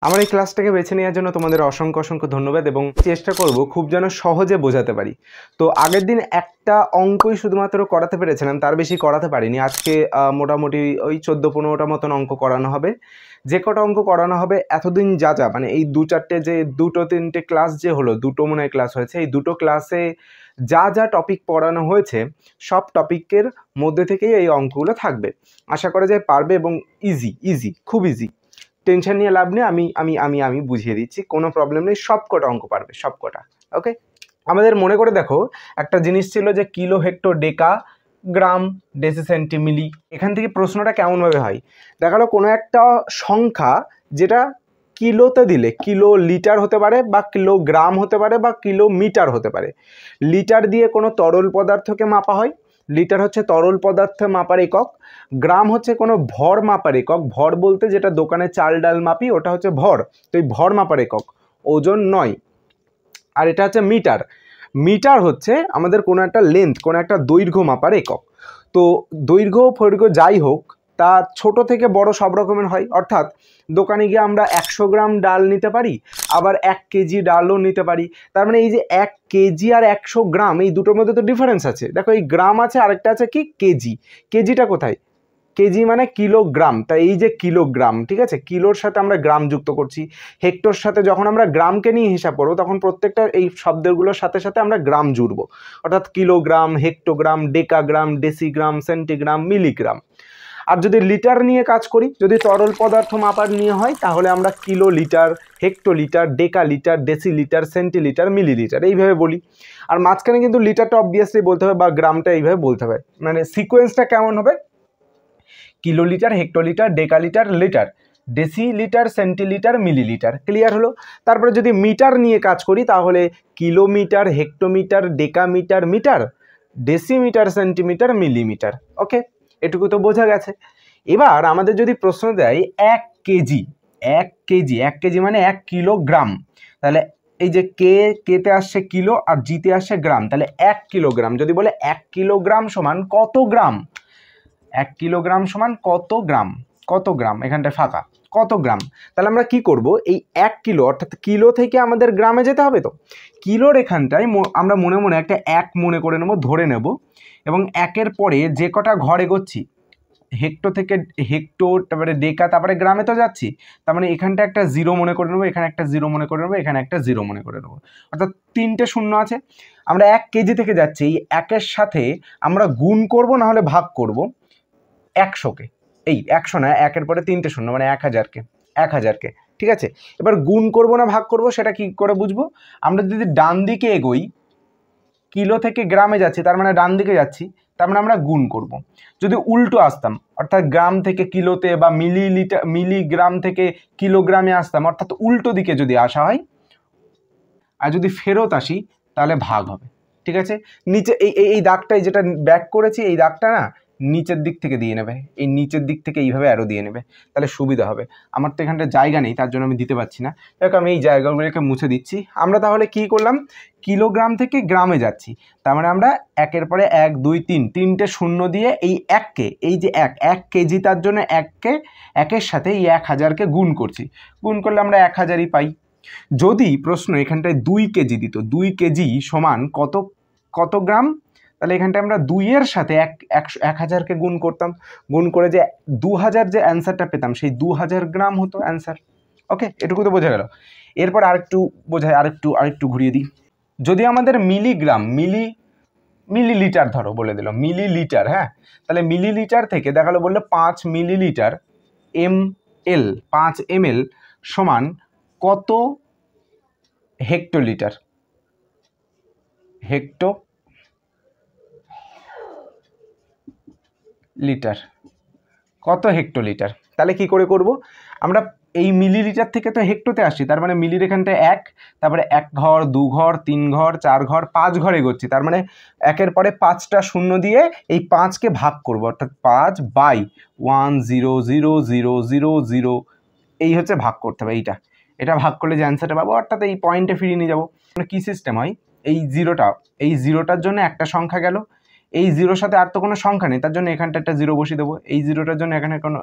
আমার এই ক্লাসটাকে বেছে নেওয়ার জন্য তোমাদের অসংখ্য অসংখ্য ধন্যবাদ এবং চেষ্টা করব খুব যেন সহজে বোঝাতে পারি। তো আগের দিন একটা অঙ্কই শুধুমাত্র করাতে পেরেছিলাম, তার বেশি করাতে পারিনি। আজকে মোটামুটি ওই 14-15টা মতন অঙ্ক করানো হবে। যে কটা অঙ্ক করানো হবে এতদিন যা যা মানে এই দুটো তিনটে ক্লাস যে হলো, দুটো মনে হয় ক্লাস হয়েছে, এই দুটো ক্লাসে যা যা টপিক পড়ানো হয়েছে সব টপিকের মধ্যে থেকেই এই অঙ্কগুলো থাকবে। আশা করা যায় পারবে এবং ইজি খুব ইজি। টেনশন নিয়ে লাভ নেই, আমি আমি আমি আমি বুঝিয়ে দিচ্ছি, কোনো প্রবলেম নেই, সব কটা অঙ্ক পারবে, সব কটা। ওকে, আমাদের মনে করে দেখো একটা জিনিস ছিল যে কিলো, হেক্টর, ডেকা, গ্রাম, ডেসি, সেন্টি, মিলি। এখান থেকে প্রশ্নটা কেমনভাবে হয় দেখালো, কোনো একটা সংখ্যা যেটা কিলোতে দিলে কিলো লিটার হতে পারে বা কিলোগ্রাম হতে পারে বা কিলোমিটার হতে পারে। লিটার দিয়ে কোনো তরল পদার্থকে মাপা হয়, লিটার হচ্ছে তরল পদার্থ মাপার একক, গ্রাম হচ্ছে কোনো ভর মাপার একক, ভর বলতে যেটা দোকানে চাল ডাল মাপি ওটা হচ্ছে ভর, তো এই ভর মাপার একক, ওজন নয়। আর এটা হচ্ছে মিটার, মিটার হচ্ছে আমাদের কোনো একটা লেন্থ, কোনো একটা দৈর্ঘ্য মাপার একক। তো দৈর্ঘ্য ফৈর্ঘ্য যাই হোক, তা ছোট থেকে বড় সব রকমের হয়। অর্থাৎ দোকানে গিয়ে আমরা 100 গ্রাম ডাল নিতে পারি, আবার 1 কেজি ডালও নিতে পারি। তার মানে এই যে 1 কেজি আর 100 গ্রাম, এই দুটোর মধ্যে তো ডিফারেন্স আছে। দেখো এই গ্রাম আছে, আরেকটা আছে কি কেজি। কেজিটা কোথায়? কেজি মানে কিলোগ্রাম, তাই এই যে কিলোগ্রাম, ঠিক আছে, কিলোর সাথে আমরা গ্রাম যুক্ত করছি। হেক্টর সাথে যখন আমরা গ্রামকে নিয়ে হিসাব করবো তখন প্রত্যেকটা এই শব্দগুলোর সাথে সাথে আমরা গ্রাম জুড়বো, অর্থাৎ kilogram, hectogram, decagram, decigram, centigram, milligram. আর যদি লিটার নিয়ে কাজ করি, যদি তরল পদার্থ মাপার নিয়ে হয়, তাহলে আমরা কিলো লিটার, হেক্টোলিটার, ডেকা লিটার, ডেসিলিটার, সেন্টিলিটার, মিলিলিটার এইভাবে বলি। আর মাঝখানে কিন্তু লিটারটা অবভিয়াসলি বলতে হবে বা গ্রামটা এইভাবে বলতে হবে। মানে সিকোয়েন্সটা কেমন হবে? Kilolitre, hectolitre, decalitre, litre, decilitre, centilitre, millilitre. Clear হলো? তারপরে যদি মিটার নিয়ে কাজ করি তাহলে kilometre, hectometre, decametre, metre, decimetre, centimetre, millimetre. Okay, এটুকু তো বোঝা গেছে। এবার আমাদের যদি প্রশ্ন দেয় 1 কেজি, 1 কেজি, 1 কেজি মানে 1 কিলোগ্রাম, তাহলে এই যে কেতে আসছে কিলো আর জিতে আসছে গ্রাম, তাহলে 1 কিলোগ্রাম। যদি বলে 1 কিলোগ্রাম সমান কত গ্রাম, 1 কিলোগ্রাম সমান কত গ্রাম, কত গ্রাম, এখানটায় ফাঁকা, কত গ্রাম। তাহলে আমরা কি করব, এই 1 কিলো অর্থাৎ কিলো থেকে আমাদের গ্রামে যেতে হবে। তো কিলোর এখানটায় আমরা মনে মনে একটা 1 মনে করে নেব, ধরে নেব, এবং 1-এর পরে যে কটা ঘর এগোচ্ছি, হেক্টো থেকে হেক্টো, তারপরে ডেকা, তারপরে গ্রামে তো যাচ্ছি, তার মানে এখানটা একটা 0 মনে করে নেবো, এখানে একটা 0 মনে করে নেবো, এখানে একটা 0 মনে করে নেবো, অর্থাৎ 3টে শূন্য আছে। আমরা 1 কেজি থেকে যাচ্ছি, এই 1-এর সাথে আমরা গুণ করব না হলে ভাগ করব 100-কে। এই 100 না, 1-এর পরে 3টে শূন্য মানে 1000-কে, 1000-কে, ঠিক আছে। এবার গুণ করব না ভাগ করব সেটা কি করে বুঝবো? আমরা যদি ডান দিকে এগোই, কিলো থেকে গ্রামে যাচ্ছি তার মানে ডান দিকে যাচ্ছি, তার মানে আমরা গুণ করব। যদি উল্টো আসতাম, অর্থাৎ গ্রাম থেকে কিলোতে বা মিলিগ্রাম থেকে কিলোগ্রামে আসতাম, অর্থাৎ উল্টো দিকে যদি আসা হয়, আর যদি ফেরত আসি তাহলে ভাগ হবে। ঠিক আছে, নিচে এই দাগটাই যেটা ব্যাক করেছি, এই দাগটা না নিচের দিক থেকে দিয়ে নেবে, এই নিচের দিক থেকে এইভাবে অ্যারো দিয়ে নেবে, তাহলে সুবিধা হবে। আমার তো এখানটা জায়গা নেই, তার জন্য আমি দিতে পারছি না। দেখো আমি এই জায়গাগুলোকে মুছে দিচ্ছি। আমরা তাহলে কি করলাম, কিলোগ্রাম থেকে গ্রামে যাচ্ছি, তার মানে আমরা 1-এর পরে 1, 2, 3, 3টে শূন্য দিয়ে এই 1-কে, এই যে 1 কেজি, তার জন্য 1-এর সাথে এই 1000-কে গুণ করছি, গুণ করলে আমরা 1000-ই পাই। যদি প্রশ্ন এখানটায় 2 কেজি দিত, 2 কেজি সমান কত কত গ্রাম, তাহলে এখানটায় আমরা 2-এর সাথে 1000-কে গুণ করতাম, গুণ করে যে 2000 যে অ্যান্সারটা পেতাম সেই 2000 গ্রাম হতো অ্যান্সার। ওকে, এটুকু তো বোঝা গেল। এরপর আরেকটু বোঝায়, আরেকটু ঘুরিয়ে দিই। যদি আমাদের মিলিগ্রাম, মিলিলিটার ধরো বলে দিল, মিলিলিটার, হ্যাঁ, তাহলে মিলিলিটার থেকে দেখালো, বললো 5 মিলিলিটার ml, 5 ml সমান কত হেক্টোলিটার, লিটার, কত হেক্টোলিটার। তাহলে কি করে করব আমরা, এই মিলিলিটার থেকে তো হেক্টোতে আসছি, তার মানে মিলির এখানটায় 1, তারপরে 1 ঘর, 2 ঘর, 3 ঘর, 4 ঘর, 5 ঘর এগোচ্ছি, তার মানে 1-এর পরে 5টা শূন্য দিয়ে এই 5-কে ভাগ করব, অর্থাৎ 5/100000, এই হচ্ছে ভাগ করতে হবে। এটা ভাগ করলে যে অ্যান্সারটা পাবো, অর্থাৎ এই পয়েন্টে ফিরিয়ে নিয়ে যাবো। কি সিস্টেম হয়, এই জিরোটার জন্য একটা সংখ্যা গেল, এই জিরোর সাথে আর তো কোনো সংখ্যা নেই, তার জন্য এখানটা একটা জিরো বসিয়ে দেবো। এই জিরোটার জন্য এখানে কোনো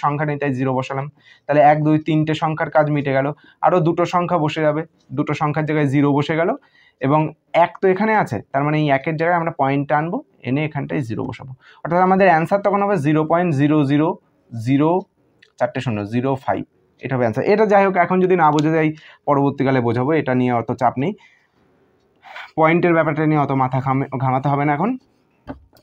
সংখ্যা নেই, তাই জিরো বসালাম। তাহলে 1 2 3টে সংখ্যার কাজ মিটে গেল। আরও দুটো সংখ্যা বসে যাবে, দুটো সংখ্যার জায়গায় জিরো বসে গেল, এবং 1 তো এখানে আছে, তার মানে এই 1-এর জায়গায় আমরা পয়েন্টটা আনবো, এনে এখানটায় জিরো বসাবো। অর্থাৎ আমাদের অ্যান্সার তখন হবে 0.00005, এটা হবে অ্যান্সার। এটা যাই হোক, এখন যদি না বোঝা যায় পরবর্তীকালে বোঝাবো, এটা নিয়ে অত চাপ নেই, পয়েন্টের ব্যাপারটা নিয়ে অত মাথা ঘামাতে হবে না, এখন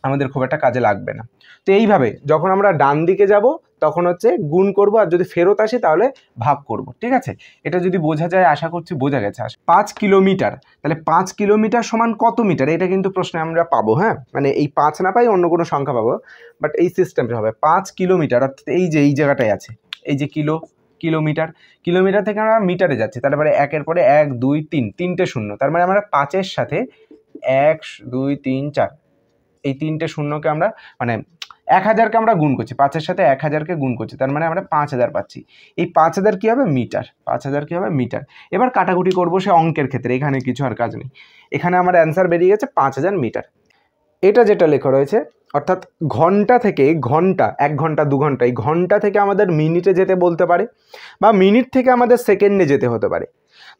আমাদের খুব একটা কাজে লাগবে না। তো এইভাবে যখন আমরা ডান দিকে যাব তখন হচ্ছে গুণ করব, আর যদি ফেরত আসি তাহলে ভাগ করব, ঠিক আছে? এটা যদি বোঝা যায়, আশা করছি বোঝা গেছে। 5 কিলোমিটার, তাহলে 5 কিলোমিটার সমান কত মিটার, এটা কিন্তু প্রশ্নে আমরা পাবো। হ্যাঁ, মানে এই 5 না পাই অন্য কোনো সংখ্যা পাবো, বাট এই সিস্টেমটা হবে 5 কিলোমিটার, অর্থাৎ এই যে এই জায়গাটায় আছে, এই যে কিলোমিটার, কিলোমিটার থেকে আমরা মিটারে যাচ্ছি, তারপরে 1-এর পরে 1 2 3, 3টে শূন্য, তার মানে আমরা 5-এর সাথে 1 2 3 4, এই 3টে শূন্যকে আমরা মানে 1000কে আমরা গুণ করছি, 5-এর সাথে 1000কে গুণ করছি, তার মানে আমরা 5000 পাচ্ছি। এই 5000 কী হবে? মিটার। 5000 কী হবে? মিটার। এবার কাটাকুটি করবো সে অঙ্কের ক্ষেত্রে, এখানে কিছু আর কাজ নেই। এখানে আমার অ্যান্সার বেরিয়ে গেছে 5000 মিটার। এটা যেটা লেখা রয়েছে, অর্থাৎ ঘন্টা থেকে ঘন্টা, 1 ঘন্টা 2 ঘন্টা, এই ঘন্টা থেকে আমাদের মিনিটে যেতে বলতে পারে, বা মিনিট থেকে আমাদের সেকেন্ডে যেতে হতে পারে।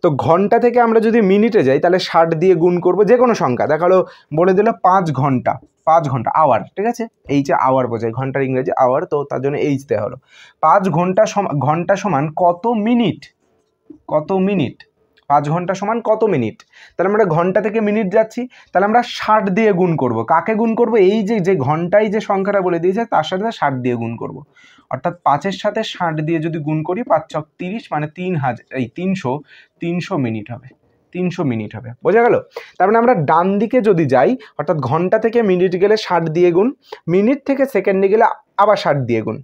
তো ঘন্টা থেকে আমরা যদি মিনিটে যাই তাহলে 60 দিয়ে গুণ করবো, যে কোনো সংখ্যা, দেখালো বলে দিল 5 ঘন্টা, 5 ঘন্টা আওয়ার, ঠিক আছে? এই যে আওয়ার বোঝায়, ঘন্টার ইংরেজি আওয়ার, তো তার জন্য এইচ দেওয়া হলো। 5 ঘন্টা ঘন্টা সমান কত মিনিট, কত মিনিট, 5 ঘন্টা সমান কত মিনিট, তাহলে আমরা ঘন্টা থেকে মিনিট যাচ্ছি, তাহলে আমরা 60 দিয়ে গুণ করব। কাকে গুণ করব? এই যে ঘন্টায় যে সংখ্যাটা বলে দিয়েছে তার সাথে 60 দিয়ে গুণ করব। অর্থাৎ 5-এর সাথে 60 দিয়ে যদি গুণ করি, 5 ছক 30, মানে 300 মিনিট হবে, 300 মিনিট হবে। বোঝা গেল? তার মানে আমরা ডান দিকে যদি যাই, অর্থাৎ ঘন্টা থেকে মিনিট গেলে 60 দিয়ে গুণ, মিনিট থেকে সেকেন্ডে গেলে আবার 60 দিয়ে গুণ।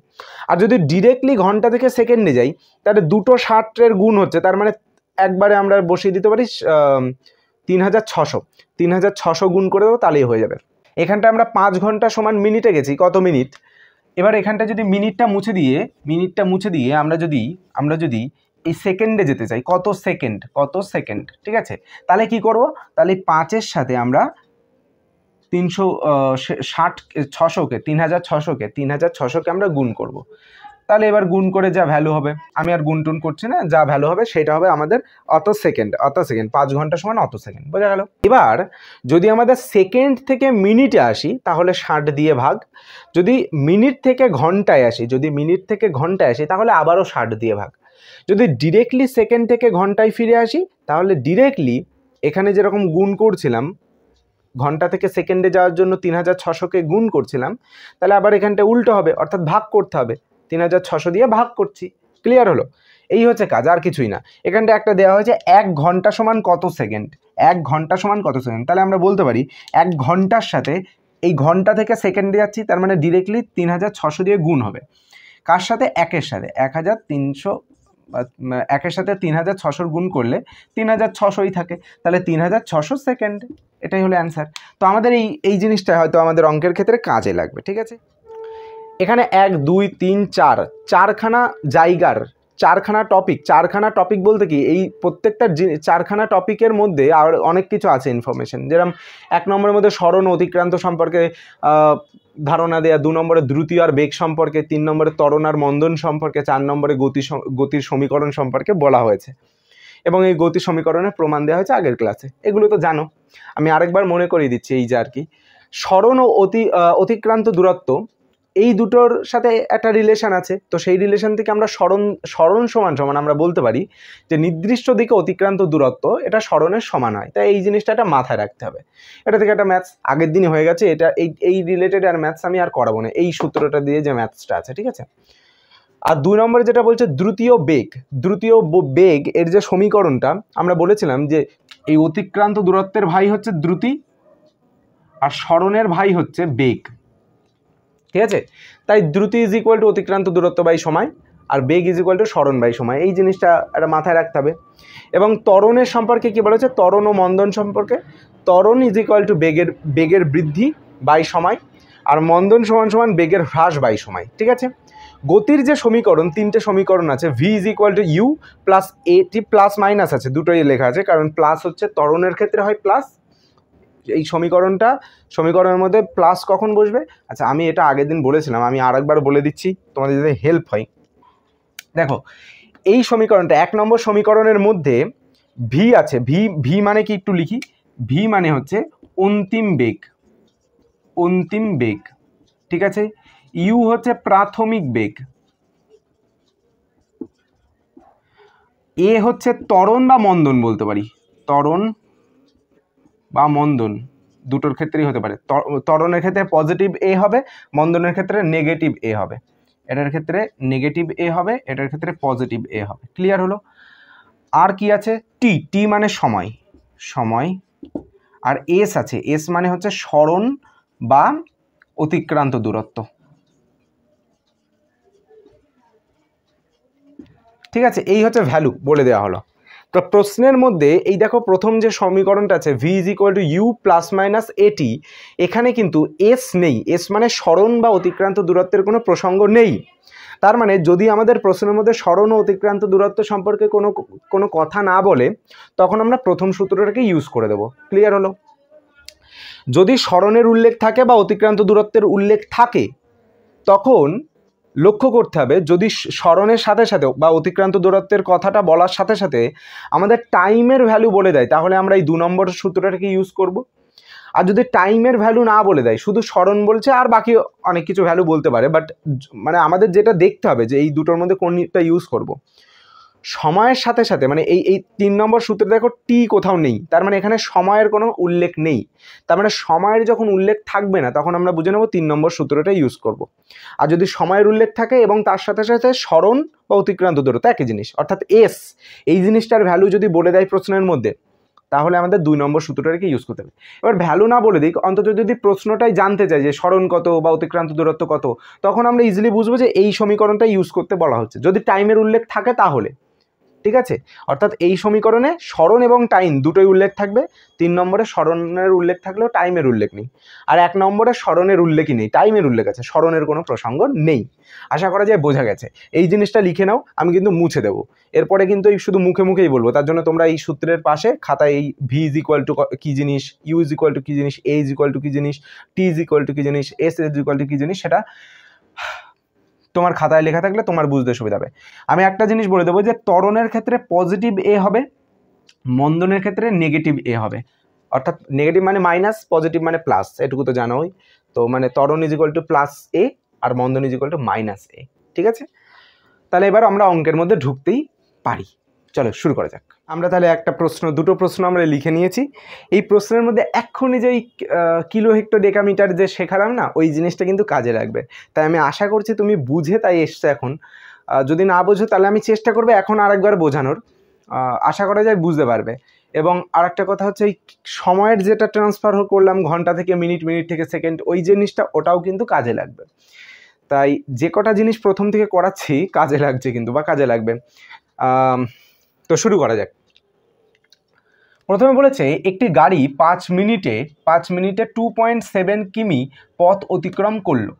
আর যদি ডিরেক্টলি ঘন্টা থেকে সেকেন্ডে যাই, তাহলে দুটো 60-এর গুণ হচ্ছে, তার মানে একবারে আমরা বসিয়ে দিতে পারি 3600 গুণ করে দেবো, তাহলেই হয়ে যাবে। এখানটা আমরা 5 ঘন্টা সমান মিনিটে গেছি, কত মিনিট। এবার এখানটা যদি মিনিটটা মুছে দিয়ে আমরা যদি এই সেকেন্ডে যেতে চাই, কত সেকেন্ড, ঠিক আছে? তাহলে কি করব? তাহলে 5-এর সাথে আমরা 3600কে আমরা গুণ করব। তাহলে এবার গুণ করে যা ভ্যালু হবে, আমি আর গুণ টুন করছি না, যা ভ্যালু হবে সেটা হবে আমাদের অত সেকেন্ড। 5 ঘন্টা সমান অত সেকেন্ড। বোঝা গেল? এবার যদি আমাদের সেকেন্ড থেকে মিনিটে আসি তাহলে 60 দিয়ে ভাগ, যদি মিনিট থেকে ঘন্টায় আসি তাহলে আবারও 60 দিয়ে ভাগ। যদি ডিরেক্টলি সেকেন্ড থেকে ঘন্টায় ফিরে আসি তাহলে ডিরেক্টলি এখানে যেরকম গুণ করছিলাম, ঘন্টা থেকে সেকেন্ডে যাওয়ার জন্য 3600কে গুণ করছিলাম, তাহলে আবার এখানটা উল্টো হবে, অর্থাৎ ভাগ করতে হবে। 3600 দিয়ে ভাগ করছি। ক্লিয়ার হলো? এই হচ্ছে কাজ, আর কিছুই না। এখানটা একটা দেওয়া হয়েছে 1 ঘন্টা সমান কত সেকেন্ড, 1 ঘন্টা সমান কত সেকেন্ড। তাহলে আমরা বলতে পারি 1 ঘন্টার সাথে এই ঘন্টা থেকে সেকেন্ডে যাচ্ছি, তার মানে ডিরেক্টলি 3600 দিয়ে গুণ হবে। কার সাথে? 1-এর সাথে। 1-এর সাথে 3600 গুণ করলে 3600ই থাকে, তাহলে 3600 সেকেন্ড। এটাই হলো অ্যান্সার। তো আমাদের এই জিনিসটা হয়তো আমাদের অঙ্কের ক্ষেত্রে কাজে লাগবে, ঠিক আছে? এখানে 1 2 3 4, চারখানা জায়গার চারখানা টপিক বলতে কি, এই প্রত্যেকটা 4খানা টপিকের মধ্যে আর অনেক কিছু আছে ইনফরমেশন। যেরকম 1 নম্বরের মধ্যে স্মরণ অতিক্রান্ত সম্পর্কে ধারণা দেয়া, 2 নম্বরে দ্রুতি আর বেগ সম্পর্কে, 3 নম্বরে ত্বরণ আর মন্দন সম্পর্কে, 4 নম্বরে গতির সমীকরণ সম্পর্কে বলা হয়েছে, এবং এই গতি সমীকরণের প্রমাণ দেওয়া হয়েছে আগের ক্লাসে। এগুলো তো জানো, আমি আরেকবার মনে করিয়ে দিচ্ছি। এই যে আর কি, স্মরণ ও অতিক্রান্ত দূরত্ব, এই দুটোর সাথে একটা রিলেশন আছে। তো সেই রিলেশন থেকে আমরা স্মরণ সমান আমরা বলতে পারি যে নির্দিষ্ট দিকে অতিক্রান্ত দূরত্ব এটা স্মরণের সমান হয়। তাই এই জিনিসটা একটা মাথায় রাখতে হবে। এটা থেকে একটা ম্যাথস আগের দিনই হয়ে গেছে, এটা এই রিলেটেড আর ম্যাথস আমি আর করাবো না, এই সূত্রটা দিয়ে যে ম্যাথসটা আছে, ঠিক আছে? আর 2 নম্বরে যেটা বলছে দ্রুতীয় বেগ এর যে সমীকরণটা, আমরা বলেছিলাম যে এই অতিক্রান্ত দূরত্বের ভাই হচ্ছে দ্রুতি আর স্মরণের ভাই হচ্ছে বেগ, ঠিক আছে? তাই দ্রুতি ইজ ইকুয়াল টু অতিক্রান্ত দূরত্ব বাই সময়, আর বেগ ইজ ইকুয়াল টু স্মরণ বাই সময়। এই জিনিসটা একটা মাথায় রাখতে হবে। এবং ত্বরণের সম্পর্কে কী বলা হচ্ছে? ত্বরণ ও মন্দন সম্পর্কে, ত্বরণ ইজ ইকুয়াল টু বেগের বৃদ্ধি বাই সময়, আর মন্দন সমান বেগের হ্রাস বাই সময়, ঠিক আছে? গতির যে সমীকরণ, 3টে সমীকরণ আছে, v is equal to you plus at plus minus আছে, দুটোই লেখা আছে, কারণ প্লাস হচ্ছে ত্বরণের ক্ষেত্রে হয় প্লাস, এই সমীকরণের মধ্যে প্লাস কখন বসবে? আচ্ছা, আমি এটা আগের দিন বলেছিলাম, আমি আরেকবার বলে দিচ্ছি তোমাদের যাতে হেল্প হয়। দেখো, এই সমীকরণটা 1 নম্বর সমীকরণের মধ্যে ভি আছে। ভি মানে কি একটু লিখি। ভি মানে হচ্ছে অন্তিম বেগ, ঠিক আছে। ইউ হচ্ছে প্রাথমিক বেগ, এ হচ্ছে ত্বরণ বা মন্দন বলতে পারি, ত্বরণ বা মন্দন দুটোর ক্ষেত্রেই হতে পারে। ত্বরণের ক্ষেত্রে পজিটিভ এ হবে, মন্দনের ক্ষেত্রে নেগেটিভ এ হবে। এটার ক্ষেত্রে নেগেটিভ এ হবে, এটার ক্ষেত্রে পজিটিভ এ হবে। ক্লিয়ার হলো? আর কি আছে? টি মানে সময়, আর এস আছে। এস মানে হচ্ছে সরণ বা অতিক্রান্ত দূরত্ব, ঠিক আছে। এই হচ্ছে ভ্যালু বলে দেওয়া হলো। তো প্রশ্নের মধ্যে এই দেখো, প্রথম যে সমীকরণটা আছে v is equal to you plus minus at, এখানে কিন্তু এস নেই। এস মানে সরণ বা অতিক্রান্ত দূরত্বের কোনো প্রসঙ্গ নেই। তার মানে যদি আমাদের প্রশ্নের মধ্যে সরণ ও অতিক্রান্ত দূরত্ব সম্পর্কে কোনো কথা না বলে, তখন আমরা প্রথম সূত্রটাকে ইউজ করে দেবো। ক্লিয়ার হলো? যদি সরণের উল্লেখ থাকে বা অতিক্রান্ত দূরত্বের উল্লেখ থাকে, তখন লক্ষ্য করতে হবে যদি সরণের সাথে সাথে বা অতিক্রান্ত দূরত্বের কথাটা বলার সাথে সাথে আমাদের টাইমের ভ্যালু বলে দেয়, তাহলে আমরা এই 2 নম্বর সূত্রটাকে ইউজ করব। আর যদি টাইমের ভ্যালু না বলে দেয়, শুধু সরণ বলছে আর বাকি অনেক কিছু ভ্যালু বলতে পারে, বাট মানে আমাদের যেটা দেখতে হবে যে এই দুটোর মধ্যে কোনটা ইউজ করব। সময়ের সাথে সাথে মানে এই 3 নম্বর সূত্রে দেখো টি কোথাও নেই, তার মানে এখানে সময়ের কোনো উল্লেখ নেই। তার মানে সময়ের যখন উল্লেখ থাকবে না, তখন আমরা বুঝে নেব 3 নম্বর সূত্রটা ইউজ করব। আর যদি সময়ের উল্লেখ থাকে এবং তার সাথে সাথে সরণ বা অতিক্রান্ত দূরত্ব একই জিনিস, অর্থাৎ এস, এই জিনিসটার ভ্যালু যদি বলে দেয় প্রশ্নের মধ্যে, তাহলে আমাদের 2 নম্বর সূত্রটাকে ইউজ করতে হবে। এবার ভ্যালু না বলে দিক, অন্তত যদি প্রশ্নটাই জানতে চাই যে সরণ কত বা অতিক্রান্ত দূরত্ব কত, তখন আমরা ইজিলি বুঝবো যে এই সমীকরণটা ইউজ করতে বলা হচ্ছে, যদি টাইমের উল্লেখ থাকে তাহলে। ঠিক আছে, অর্থাৎ এই সমীকরণে সরণ এবং টাইম দুটোই উল্লেখ থাকবে। 3 নম্বরে সরণের উল্লেখ থাকলেও টাইমের উল্লেখ নেই, আর 1 নম্বরে সরণের উল্লেখই নেই, টাইমের উল্লেখ আছে, সরণের কোনো প্রসঙ্গ নেই। আশা করা যায় বোঝা গেছে। এই জিনিসটা লিখে নাও, আমি কিন্তু মুছে দেবো। এরপরে কিন্তু এই শুধু মুখেই বলবো, তার জন্য তোমরা এই সূত্রের পাশে খাতায় এই ভি ইজ ইকুয়াল টু কী জিনিস, ইউ ইজ ইকুয়াল টু কী জিনিস, এ ইজ ইকুয়াল টু কী জিনিস, টি ইজ ইকুয়াল টু কী জিনিস, এস ইজ ইকুয়াল টু কী জিনিস, সেটা তোমার খাতায় লেখা থাকলে তোমার বুঝতে সুবিধা হবে। আমি একটা জিনিস বলে দেবো যে ত্বরণের ক্ষেত্রে পজিটিভ এ হবে, মন্দনের ক্ষেত্রে নেগেটিভ এ হবে। অর্থাৎ নেগেটিভ মানে মাইনাস, পজিটিভ মানে প্লাস, এটুকু তো জানোই। তো মানে ত্বরণ ইজ ইকুয়াল টু প্লাস এ আর মন্দন ইজ ইকুয়াল টু মাইনাস এ। ঠিক আছে, তাহলে এবার আমরা অঙ্কের মধ্যে ঢুকতেই পারি। চলো শুরু করা যাক। আমরা তাহলে দুটো প্রশ্ন আমরা লিখে নিয়েছি। এই প্রশ্নের মধ্যে এক্ষুনি যে কিলো হেক্টর ডেকামিটার যে শেখালাম না, ওই জিনিসটা কিন্তু কাজে লাগবে। তাই আমি আশা করছি তুমি বুঝে তাই এসছো এখন। যদি না বোঝো তাহলে আমি চেষ্টা করবো এখন আরেকবার বোঝানোর, আশা করা যায় বুঝতে পারবে। এবং আরেকটা কথা হচ্ছে, এই সময়ের যেটা ট্রান্সফার করলাম ঘন্টা থেকে মিনিট, মিনিট থেকে সেকেন্ড, ওই জিনিসটা ওটাও কিন্তু কাজে লাগবে। তাই যে কটা জিনিস প্রথম থেকে করাচ্ছি কাজে লাগছে কিন্তু, বা কাজে লাগবে। তো শুরু করা যাক। প্রথমে বলেছে একটি গাড়ি 5 মিনিটে 2.7 কিমি পথ অতিক্রম করলো।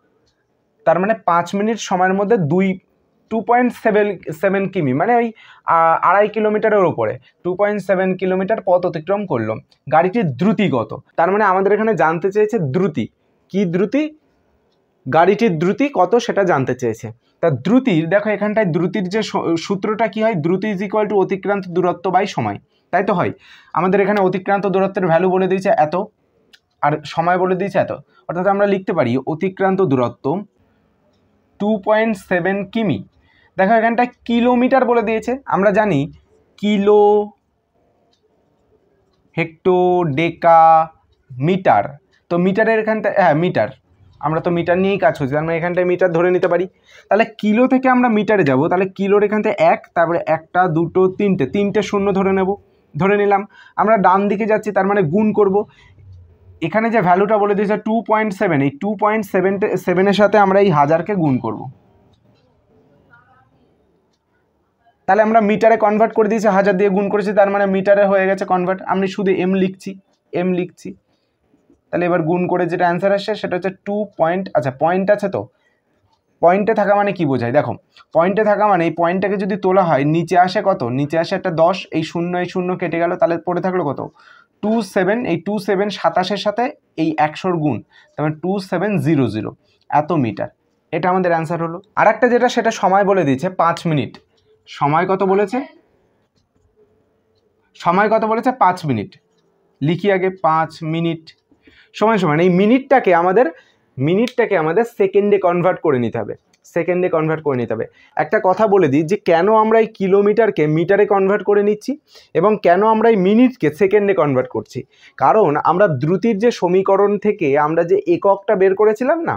তার মানে 5 মিনিট সময়ের মধ্যে 2.7 কিমি মানে ওই 2.5 কিলোমিটারের ওপরে 2.7 কিলোমিটার পথ অতিক্রম করলো। গাড়িটির দ্রুতি কত? তার মানে আমাদের এখানে জানতে চেয়েছে দ্রুতি। কি দ্রুতি? গাড়িটির দ্রুতি কত সেটা জানতে চেয়েছে। তা দ্রুতির দেখো এখানটায় দ্রুতির যে সূত্রটা কি হয়, দ্রুতি ইজ ইকুয়াল টু অতিক্রান্ত দূরত্ব বাই সময়, তাই তো হয়। আমাদের এখানে অতিক্রান্ত দূরত্বের ভ্যালু বলে দিয়েছে এত, আর সময় বলে দিয়েছে এত, অর্থাৎ আমরা লিখতে পারি অতিক্রান্ত দূরত্ব 2.7 কিমি। দেখো এখানটায় কিলোমিটার বলে দিয়েছে, আমরা জানি কিলো, হেক্টো, ডেকা, মিটার। তো মিটারের এখানটায় মিটার, আমরা তো মিটার নিয়েই কাজ করছি, আমরা এখানটায় মিটার ধরে নিতে পারি। তাহলে কিলো থেকে আমরা মিটারে যাব, তাহলে কিলোর এখান থেকে 1, তারপরে 1, 2, 3, 3টে শূন্য ধরে নিলাম। আমরা ডান দিকে যাচ্ছি, তার মানে গুণ করব। এখানে যে ভ্যালুটা বলে দিয়েছে 2.7, এই 2.7 সাথে আমরা এই 1000কে গুণ করব। তাহলে আমরা মিটারে কনভার্ট করে দিয়েছি, 1000 দিয়ে গুণ করেছি, তার মানে মিটারে হয়ে গেছে কনভার্ট। আমি শুধু এম লিখছি। তাহলে এবার গুণ করে যেটা অ্যান্সার আসছে সেটা হচ্ছে 2 পয়েন্ট, আচ্ছা পয়েন্ট আছে তো পয়েন্টে থাকা মানে কি বোঝায়? দেখো পয়েন্টে থাকা মানে এই পয়েন্টটাকে যদি তোলা হয় নিচে আসে কত, নিচে আসে একটা 10, এই শূন্য কেটে গেল, তাহলে পড়ে থাকলো কত 27, এই 27 27-এর সাথে এই 100-র গুণ, তার মানে 2700 এত মিটার। এটা আমাদের অ্যান্সার হলো। আর একটা যেটা সেটা সময় বলে দিয়েছে 5 মিনিট। সময় কত বলেছে? সময় কত বলেছে? 5 মিনিট। লিখি আগে 5 মিনিট সমান সমান এই মিনিটটাকে আমাদের সেকেন্ডে কনভার্ট করে নিতে হবে, সেকেন্ডে কনভার্ট করে নিতে হবে। একটা কথা বলে দিই যে কেন আমরা এই কিলোমিটারকে মিটারে কনভার্ট করে নিচ্ছি এবং কেন আমরা এই মিনিটকে সেকেন্ডে কনভার্ট করছি। কারণ আমরা দ্রুতির যে সমীকরণ থেকে আমরা যে এককটা বের করেছিলাম না,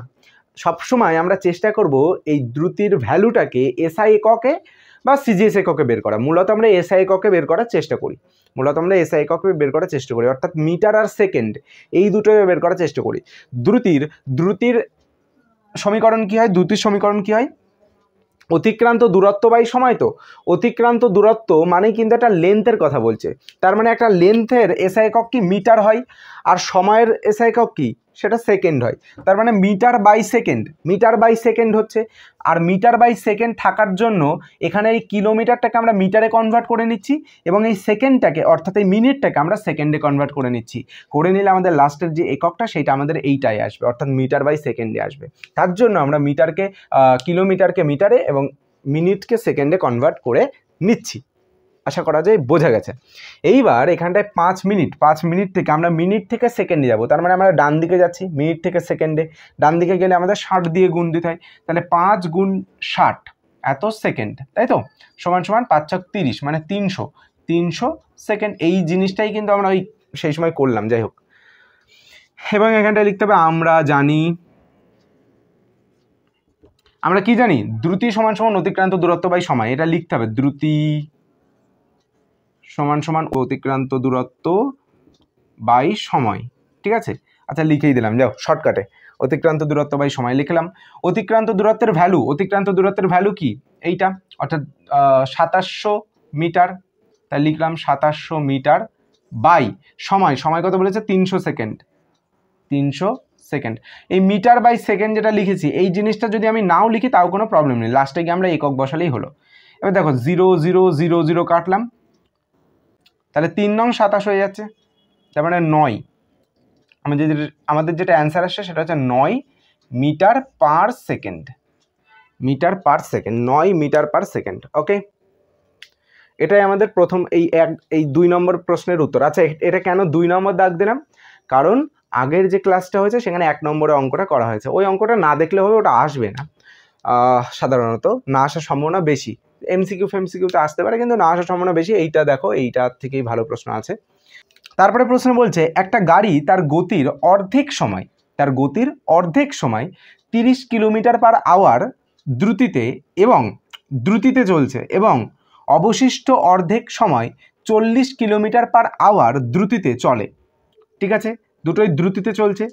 সবসময় আমরা চেষ্টা করব এই দ্রুতির ভ্যালুটাকে এসআই এককে বা সিজিএস এককে বের করা। মূলত আমরা এসআই এককে বের করার চেষ্টা করি, অর্থাৎ মিটার আর সেকেন্ড এই দুটোই বের করার চেষ্টা করি। দ্রুতির সমীকরণ কি হয়? দ্রুতির সমীকরণ কি হয়? অতিক্রান্ত দূরত্ব বাই সময়। তো অতিক্রান্ত দূরত্ব মানে কিন্তু একটা লেন্থের কথা বলছে, তার মানে একটা লেন্থের এসআই একক কি মিটার হয়, আর সময়ের এসআই একক কি সেটা সেকেন্ড হয়। তার মানে মিটার বাই সেকেন্ড হচ্ছে। আর মিটার বাই সেকেন্ড থাকার জন্য এখানে এই কিলোমিটারটাকে আমরা মিটারে কনভার্ট করে নিচ্ছি এবং এই সেকেন্ডটাকে অর্থাৎ এই মিনিটটাকে আমরা সেকেন্ডে কনভার্ট করে নিচ্ছি। করে নিলে আমাদের লাস্টের যে এককটা সেটা আমাদের এইটাই আসবে, অর্থাৎ মিটার বাই সেকেন্ডে আসবে। তার জন্য আমরা কিলোমিটারকে মিটারে এবং মিনিটকে সেকেন্ডে কনভার্ট করে নিচ্ছি। আশা করা যায় বোঝা গেছে। এইবার এখানটায় 5 মিনিট থেকে আমরা মিনিট থেকে সেকেন্ডে যাব, তার মানে আমরা ডান দিকে যাচ্ছি মিনিট থেকে সেকেন্ডে। ডান দিকে গেলে আমাদের 60 দিয়ে গুণ দিতে হয়, তাহলে 5 গুণ 60 এত সেকেন্ড, তাই তো, সমান সমান 5 × 30 মানে 300 সেকেন্ড। এই জিনিসটাই কিন্তু আমরা ওই সেই সময় করলাম, যাই হোক। এবং এখানটায় লিখতে হবে আমরা কি জানি, দ্রুতি সমান সমান অতিক্রান্ত দূরত্ব বাই সময়, এটা লিখতে হবে। দ্রুতি সমান সমান অতিক্রান্ত দূরত্ব বাই সময়, ঠিক আছে। আচ্ছা লিখেই দিলাম, যাও শর্টকাটে অতিক্রান্ত দূরত্ব বাই সময় লিখলাম। অতিক্রান্ত দূরত্বের ভ্যালু কি? এইটা, অর্থাৎ 2700 মিটার, তাই লিখলাম 2700 মিটার বাই সময় কত বলেছে? 300 সেকেন্ড। এই মিটার বাই সেকেন্ড যেটা লিখেছি এই জিনিসটা যদি আমি নাও লিখি তাও কোনো প্রবলেম নেই, লাস্টে গিয়ে আমরা একক বসালেই হলো। এবার দেখো 0 কাটলাম, তাহলে 3 নং 27 হয়ে যাচ্ছে, তার মানে 9। আমাদের যেটা অ্যান্সার আসছে সেটা হচ্ছে 9 metre per second. 9 metre per second. Okay, এটাই আমাদের প্রথম এই 2 নম্বর প্রশ্নের উত্তর। আচ্ছা এটা কেন 2 নম্বর দাগ দিলাম? কারণ আগের যে ক্লাসটা হয়েছে সেখানে 1 নম্বরে অঙ্কটা করা হয়েছে, ওই অঙ্কটা না দেখলে হবে, ওটা আসবে না, সাধারণত না আসার সম্ভাবনা বেশি। ফেমসিকিউতে আসতে পারে কিন্তু না আসার সম্ভাবনা বেশি। এইটা দেখো, এইটার থেকেই ভালো প্রশ্ন আছে। তারপরে প্রশ্ন বলছে একটা গাড়ি তার গতির অর্ধেক সময় 30 কিলোমিটার পার আওয়ার দ্রুতিতে চলছে এবং অবশিষ্ট অর্ধেক সময় 40 কিলোমিটার পার আওয়ার দ্রুতিতে চলে, ঠিক আছে, দুটোই দ্রুতিতে চলছে।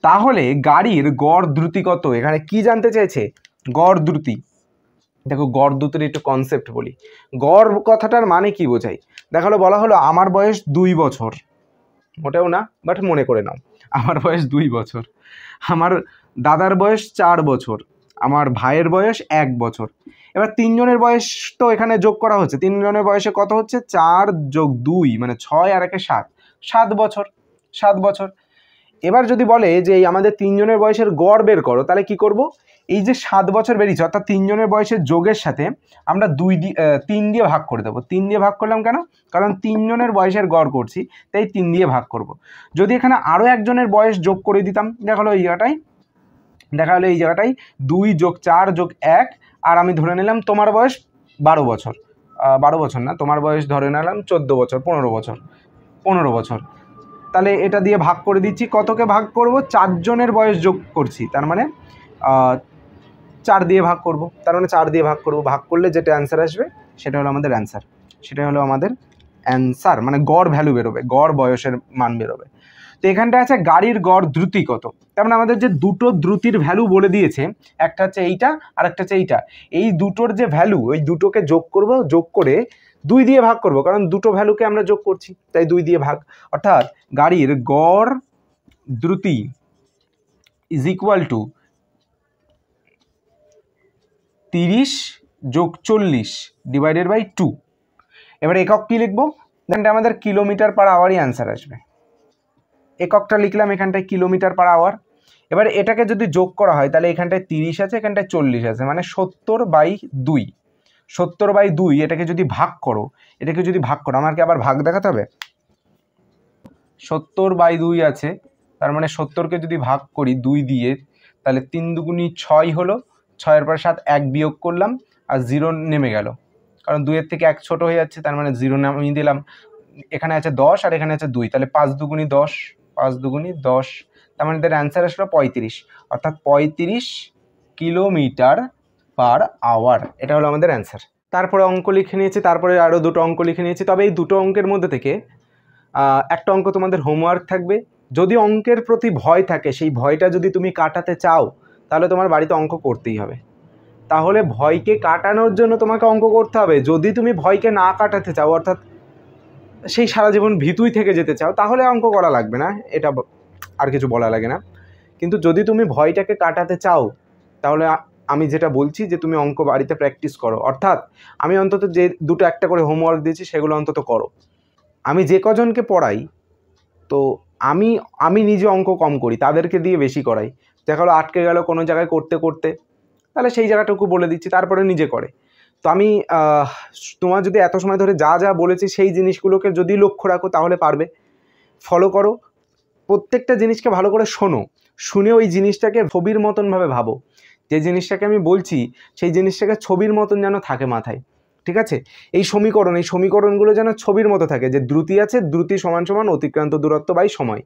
তাহলে গাড়ির গড় দ্রুতি কত? এখানে কি জানতে চেয়েছে? গড় দ্রুতি। দেখো গড় দ্রুতির একটু কনসেপ্ট বলি। গড় কথাটার মানে কি বোঝায়? বলা হলো আমার বয়স 2 বছর, মোটেও না, বাট মনে করে নাও আমার বয়স 2 বছর, আমার দাদার বয়স 4 বছর, আমার ভাইয়ের বয়স 1 বছর। এবার 3 জনের বয়স তো এখানে যোগ করা হচ্ছে, 3 জনের বয়সে কত হচ্ছে? 4 + 2 মানে 6 আর 1 7, 7 বছর। এবার যদি বলে যে এই আমাদের 3 জনের বয়সের গড় বের করো, তাহলে কি করব? এই যে 7 বছর বেরিয়েছে অর্থাৎ 3 জনের বয়সের যোগের সাথে আমরা 3 দিয়ে ভাগ করে দেবো। 3 দিয়ে ভাগ করলাম কেন? কারণ 3 জনের বয়সের গড় করছি, তাই 3 দিয়ে ভাগ করব। যদি এখানে আরও একজনের বয়স যোগ করে দিতাম, দেখা হলো এই জায়গাটাই 2 + 4 + 1, আর আমি ধরে নিলাম তোমার বয়স 12 বছর, 12 বছর না, তোমার বয়স ধরে নিলাম 14 বছর, 15 বছর। তাহলে এটা দিয়ে ভাগ করে দিচ্ছি, কতকে ভাগ করব? 4 জনের বয়স যোগ করছি, তার মানে 4 দিয়ে ভাগ করব, ভাগ করলে যেটা অ্যান্সার আসবে সেটা হলো আমাদের অ্যান্সার, মানে গড় ভ্যালু বেরোবে, গড় বয়সের মান বেরোবে। তো এখানটা আছে গাড়ির গড় দ্রুতি কত। তার মানে আমাদের যে দুটো দ্রুতির ভ্যালু বলে দিয়েছে, একটা হচ্ছে এইটা আর একটা হচ্ছে এইটা, এই দুটোর যে ভ্যালু ওই দুটোকে যোগ করব, যোগ করে 2 দিয়ে ভাগ করব, কারণ দুটো ভ্যালুকে আমরা যোগ করছি তাই 2 দিয়ে ভাগ। অর্থাৎ গাড়ির গড় দ্রুতি = 30 যোগ 40 ডিভাইডেড বাই 2। এবার একক কী লিখবো? এখানটা আমাদের কিলোমিটার পার আওয়ারই অ্যান্সার আসবে। এককটা লিখলাম, এখানটায় কিলোমিটার পার আওয়ার। এবার এটাকে যদি যোগ করা হয় তাহলে এখানটায় 30 আছে, এখানটায় 40 আছে, মানে 70/2। 70/2 এটাকে যদি ভাগ করো, আমাকে আবার ভাগ দেখাতে হবে। 70/2 আছে, তার মানে 70কে যদি ভাগ করি 2 দিয়ে, তাহলে 3 দুগুণী 6 হলো, 6-এর পর 7, 1 বিয়োগ করলাম আর 0 নেমে গেল, কারণ 2-এর থেকে 1 ছোট হয়ে যাচ্ছে, তার মানে 0 নামিয়ে দিলাম। এখানে আছে 10 আর এখানে আছে 2, তাহলে 5 দুগুণী 10, 5 দুগুণী 10, তার মানে এর অ্যান্সার আসলো 35, অর্থাৎ 35 কিলোমিটার পার আওয়ার। এটা হলো আমাদের অ্যান্সার। তারপরে অঙ্ক লিখে নিয়েছি, তারপরে আরও দুটো অঙ্ক লিখে নিয়েছি। তবে এই দুটো অঙ্কের মধ্যে থেকে একটা অঙ্ক তোমাদের হোমওয়ার্ক থাকবে। যদি অঙ্কের প্রতি ভয় থাকে, সেই ভয়টা যদি তুমি কাটাতে চাও, তাহলে তোমার বাড়িতে অঙ্ক করতেই হবে। তাহলে ভয়কে কাটানোর জন্য তোমাকে অঙ্ক করতে হবে। যদি তুমি ভয়কে না কাটাতে চাও, অর্থাৎ সেই সারা জীবন ভীতুই থেকে যেতে চাও, তাহলে অঙ্ক করা লাগবে না, এটা আর কিছু বলা লাগে না। কিন্তু যদি তুমি ভয়টাকে কাটাতে চাও, তাহলে আমি যেটা বলছি যে তুমি অঙ্ক বাড়িতে প্র্যাকটিস করো। অর্থাৎ আমি অন্তত যে দুটো একটা করে হোমওয়ার্ক দিয়েছি সেগুলো অন্তত করো। আমি যে কজনকে পড়াই, তো আমি নিজে অঙ্ক কম করি, তাদেরকে দিয়ে বেশি করাই। দেখা গেলো আটকে গেল কোনো জায়গায় করতে করতে, তাহলে সেই জায়গাটুকু বলে দিচ্ছি, তারপরে নিজে করে। তো আমি তোমার যদি এত সময় ধরে যা যা বলেছি সেই জিনিসগুলোকে যদি লক্ষ্য রাখো, তাহলে পারবে। ফলো করো, প্রত্যেকটা জিনিসকে ভালো করে শোনো, শুনে ওই জিনিসটাকে ছবির মতনভাবে ভাবো। যে জিনিসটাকে আমি বলছি সেই জিনিসটাকে ছবির মতন যেন থাকে মাথায়, ঠিক আছে? এই সমীকরণগুলো যেন ছবির মতো থাকে, যে দ্রুতি আছে, দ্রুতি সমান সমান অতিক্রান্ত দূরত্ব বাই সময়।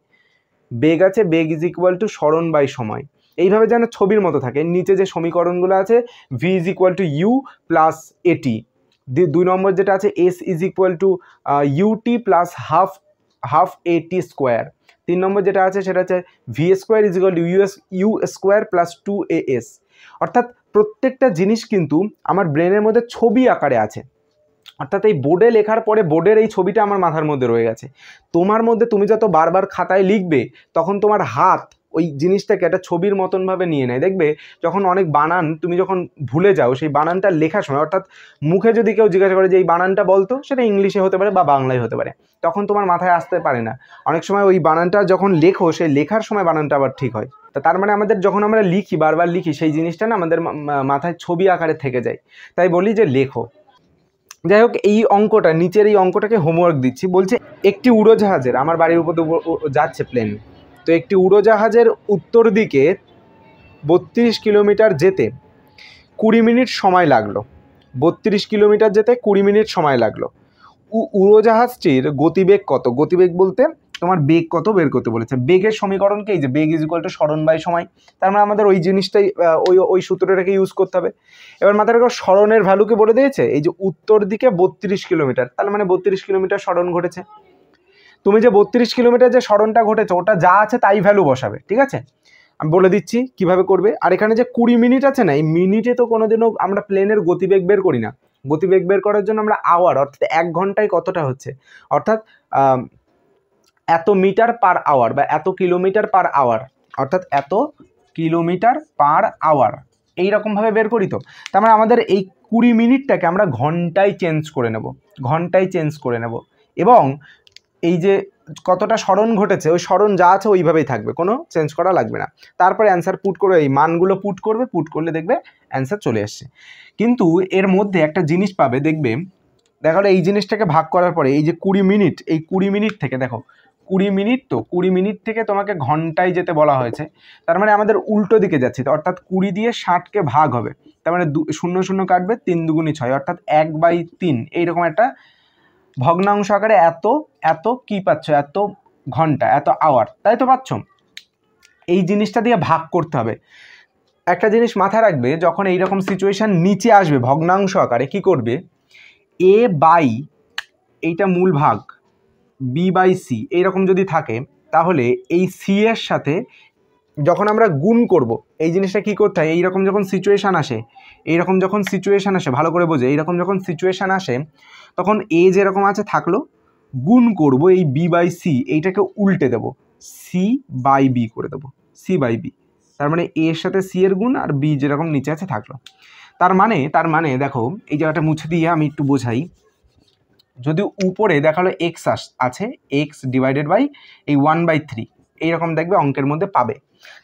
বেগ আছে, বেগ ইজ ইকুয়াল টু সরণ বাই সময়। এইভাবে যেন ছবির মতো থাকে। নিচে যে সমীকরণগুলো আছে, v is equal to you plus at. 2 number যেটা আছে, S is equal to UT plus half এটি স্কোয়ার। 3 নম্বর যেটা আছে সেটা হচ্ছে v square is equal to u square plus 2as। অর্থাৎ প্রত্যেকটা জিনিস কিন্তু আমার ব্রেনের মধ্যে ছবি আকারে আছে। অর্থাৎ এই বোর্ডে লেখার পরে বোর্ডের এই ছবিটা আমার মাথার মধ্যে রয়ে গেছে। তোমার মধ্যে তুমি যত বারবার খাতায় লিখবে, তখন তোমার হাত ওই জিনিসটাকে একটা ছবির মতনভাবে নিয়ে নেয়। দেখবে যখন অনেক বানান তুমি যখন ভুলে যাও, সেই বানানটা লেখার সময়, অর্থাৎ মুখে যদি কেউ জিজ্ঞাসা করে যে এই বানানটা বলতো, সেটা ইংলিশে হতে পারে বা বাংলায় হতে পারে, তখন তোমার মাথায় আসতে পারে না। অনেক সময় ওই বানানটা যখন লেখো, সেই লেখার সময় বানানটা আবার ঠিক হয়। তো তার মানে আমাদের যখন আমরা লিখি, বারবার লিখি, সেই জিনিসটা না আমাদের মাথায় ছবি আকারে থেকে যায়। তাই বলি যে লেখো। যাই হোক, এই অঙ্কটা, নিচের এই অঙ্কটাকে হোমওয়ার্ক দিচ্ছি। বলছে একটি উড়োজাহাজের, আমার বাড়ির উপর যাচ্ছে প্লেন, তো একটি উড়োজাহাজের উত্তর দিকে 32 কিলোমিটার যেতে 20 মিনিট সময় লাগলো। 32 কিলোমিটার যেতে 20 মিনিট সময় লাগলো। উড়োজাহাজটির গতিবেগ কত? গতিবেগ বলতে তোমার বেগ কত বের করতে বলেছে। বেগের সমীকরণকে এই যে বেগ ইজ ইকুয়াল টু সরণ বাই সময়, তার মানে আমাদের ওই জিনিসটাই ওই সূত্রটাকে ইউজ করতে হবে। এবার মাথায় রাখো সরণের ভ্যালুকে বলে দিয়েছে, এই যে উত্তর দিকে 32 কিলোমিটার, তার মানে 32 কিলোমিটার সরণ ঘটেছে। তুমি যে 32 কিলোমিটার যে সরণটা ঘটেছে, ওটা যা আছে তাই ভ্যালু বসাবে, ঠিক আছে? আমি বলে দিচ্ছি কিভাবে করবে। আর এখানে যে 20 মিনিট আছে না, এই মিনিটে তো কোনোদিনও আমরা প্লেনের গতিবেগ বের করি না। গতিবেগ বের করার জন্য আমরা আওয়ার, অর্থাৎ 1 ঘন্টায় কতটা হচ্ছে, অর্থাৎ এত মিটার পার আওয়ার বা এত কিলোমিটার পার আওয়ার, অর্থাৎ এত কিলোমিটার পার আওয়ার, এইরকমভাবে বের করি। তো তার মানে আমাদের এই 20 মিনিটটাকে আমরা ঘন্টায় চেঞ্জ করে নেব, এবং এই যে কতটা সরণ ঘটেছে, ওই সরণ যা আছে ওইভাবেই থাকবে, কোনো চেঞ্জ করা লাগবে না। তারপরে অ্যান্সার পুট করবে, এই মানগুলো পুট করলে দেখবে অ্যান্সার চলে আসছে। কিন্তু এর মধ্যে একটা জিনিস পাবে, দেখবে দেখা গেলো এই জিনিসটাকে ভাগ করার পরে এই যে 20 মিনিট, এই 20 মিনিট থেকে দেখো 20 মিনিট, তো 20 মিনিট থেকে তোমাকে ঘন্টায় যেতে বলা হয়েছে, তার মানে আমাদের উল্টো দিকে যাচ্ছি। তো অর্থাৎ 20 দিয়ে 60কে ভাগ হবে, তার মানে 0 0 কাটবে, 3 দুগুণী 6, অর্থাৎ 1/3, এইরকম একটা ভগ্নাংশ আকারে এত কি পাচ্ছ, এত ঘন্টা, এত আওয়ার, তাই তো পাচ্ছ। এই জিনিসটা দিয়ে ভাগ করতে হবে। একটা জিনিস মাথায় রাখবে, যখন এইরকম সিচুয়েশান নিচে আসবে ভগ্নাংশ আকারে, কি করবে, এ বাই এইটা মূল ভাগ, বি বাই সি এইরকম যদি থাকে, তাহলে এই সি এর সাথে যখন আমরা গুণ করব, এই জিনিসটা কি করতে হয়, এইরকম যখন সিচুয়েশান আসে, ভালো করে বোঝে, এইরকম যখন সিচুয়েশান আসে, তখন এ যেরকম আছে থাকলো, গুণ করব এই বি বাই সি, এইটাকে উল্টে দেব, সি বাই বি করে দেবো, সি বাই বি, তার মানে এর সাথে সি এর গুণ আর বি যেরকম নিচে আছে থাকলো। তার মানে দেখো এই জায়গাটা মুছে দিয়ে আমি একটু বোঝাই। যদি উপরে দেখালো এক্স আছে, এক্স ডিভাইডেড বাই এই 1/3 এইরকম দেখবে অঙ্কের মধ্যে পাবে।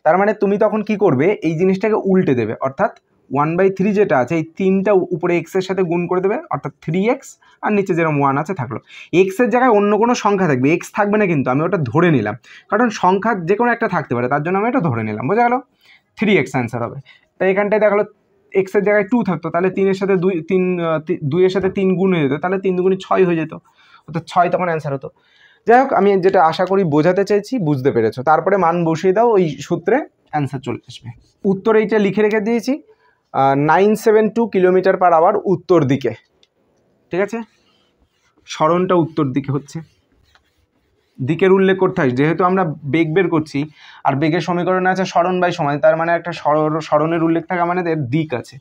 তার মানে তুমি তখন কি করবে, এই জিনিসটাকে উল্টে দেবে, অর্থাৎ 1/3 যেটা আছে এই 3টা উপরে এক্সের সাথে গুণ করে দেবে, অর্থাৎ 3x, আর নিচে যেরকম 1 আছে থাকলো। এক্সের জায়গায় অন্য কোনো সংখ্যা থাকবে, এক্স থাকবে না, কিন্তু আমি ওটা ধরে নিলাম, কারণ সংখ্যা যে কোনো একটা থাকতে পারে, তার জন্য আমি এটা ধরে নিলাম, বোঝা গেল? 3x অ্যান্সার হবে। তাই এখানটায় দেখালো এক্সের জায়গায় 2 থাকতো, তাহলে 3-এর সাথে 2-এর সাথে 3 গুণ হয়ে যেত, তাহলে 3 2 6 হয়ে যেত, অর্থাৎ 6 তখন অ্যান্সার হতো। যাই হোক, আমি যেটা আশা করি বোঝাতে চাইছি বুঝতে পেরেছো। তারপরে মান বসিয়ে দাও, ওই সূত্রে অ্যান্সার চলে আসবে। উত্তর এইটা লিখে রেখে দিয়েছি, 972 কিলোমিটার পার আওয়ার উত্তর দিকে, ঠিক আছে? সরণটা উত্তর দিকে হচ্ছে, দিকের উল্লেখ করতে হয়, যেহেতু আমরা বেগ বের করছি আর বেগের সমীকরণে আছে সরণ বাই সময়, তার মানে একটা সরণের উল্লেখ থাকা মানে এর দিক আছে।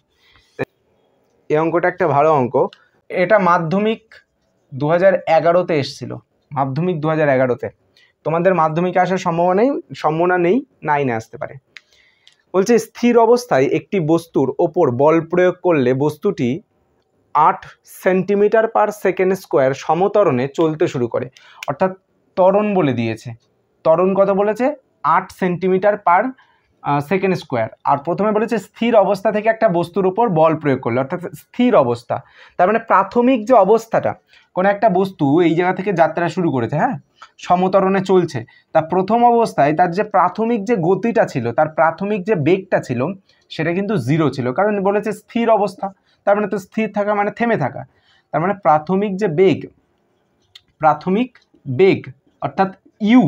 এই অঙ্কটা একটা ভালো অঙ্ক, এটা মাধ্যমিক 2011-তে এসেছিল, মাধ্যমিক 2011-তে। তোমাদের মাধ্যমিকে আসার সম্ভাবনা নেই, 9-এ আসতে পারে। বলছে স্থির অবস্থায় একটি বস্তুর ওপর বল প্রয়োগ করলে বস্তুটি 8 সেন্টিমিটার পার সেকেন্ড স্কোয়ার সমত্বরণে চলতে শুরু করে, অর্থাৎ ত্বরণ বলে দিয়েছে। ত্বরণ কত বলেছে? 8 সেন্টিমিটার পার সেকেন্ড স্কোয়ার। আর প্রথমে বলেছে স্থির অবস্থা থেকে একটা বস্তুর উপর বল প্রয়োগ করলে, অর্থাৎ স্থির অবস্থা, তার মানে প্রাথমিক যে অবস্থাটা, কোনো একটা বস্তু এই জায়গা থেকে যাত্রা শুরু করেছে, হ্যাঁ, সমত্বরণে চলছে, তা প্রথম অবস্থায় তার যে প্রাথমিক যে গতিটা ছিল, তার প্রাথমিক যে বেগটা ছিল, সেটা কিন্তু 0 ছিল, কারণ বলেছে স্থির অবস্থা, তার মানে তো স্থির থাকা মানে থেমে থাকা, তার মানে প্রাথমিক যে প্রাথমিক বেগ অর্থাৎ u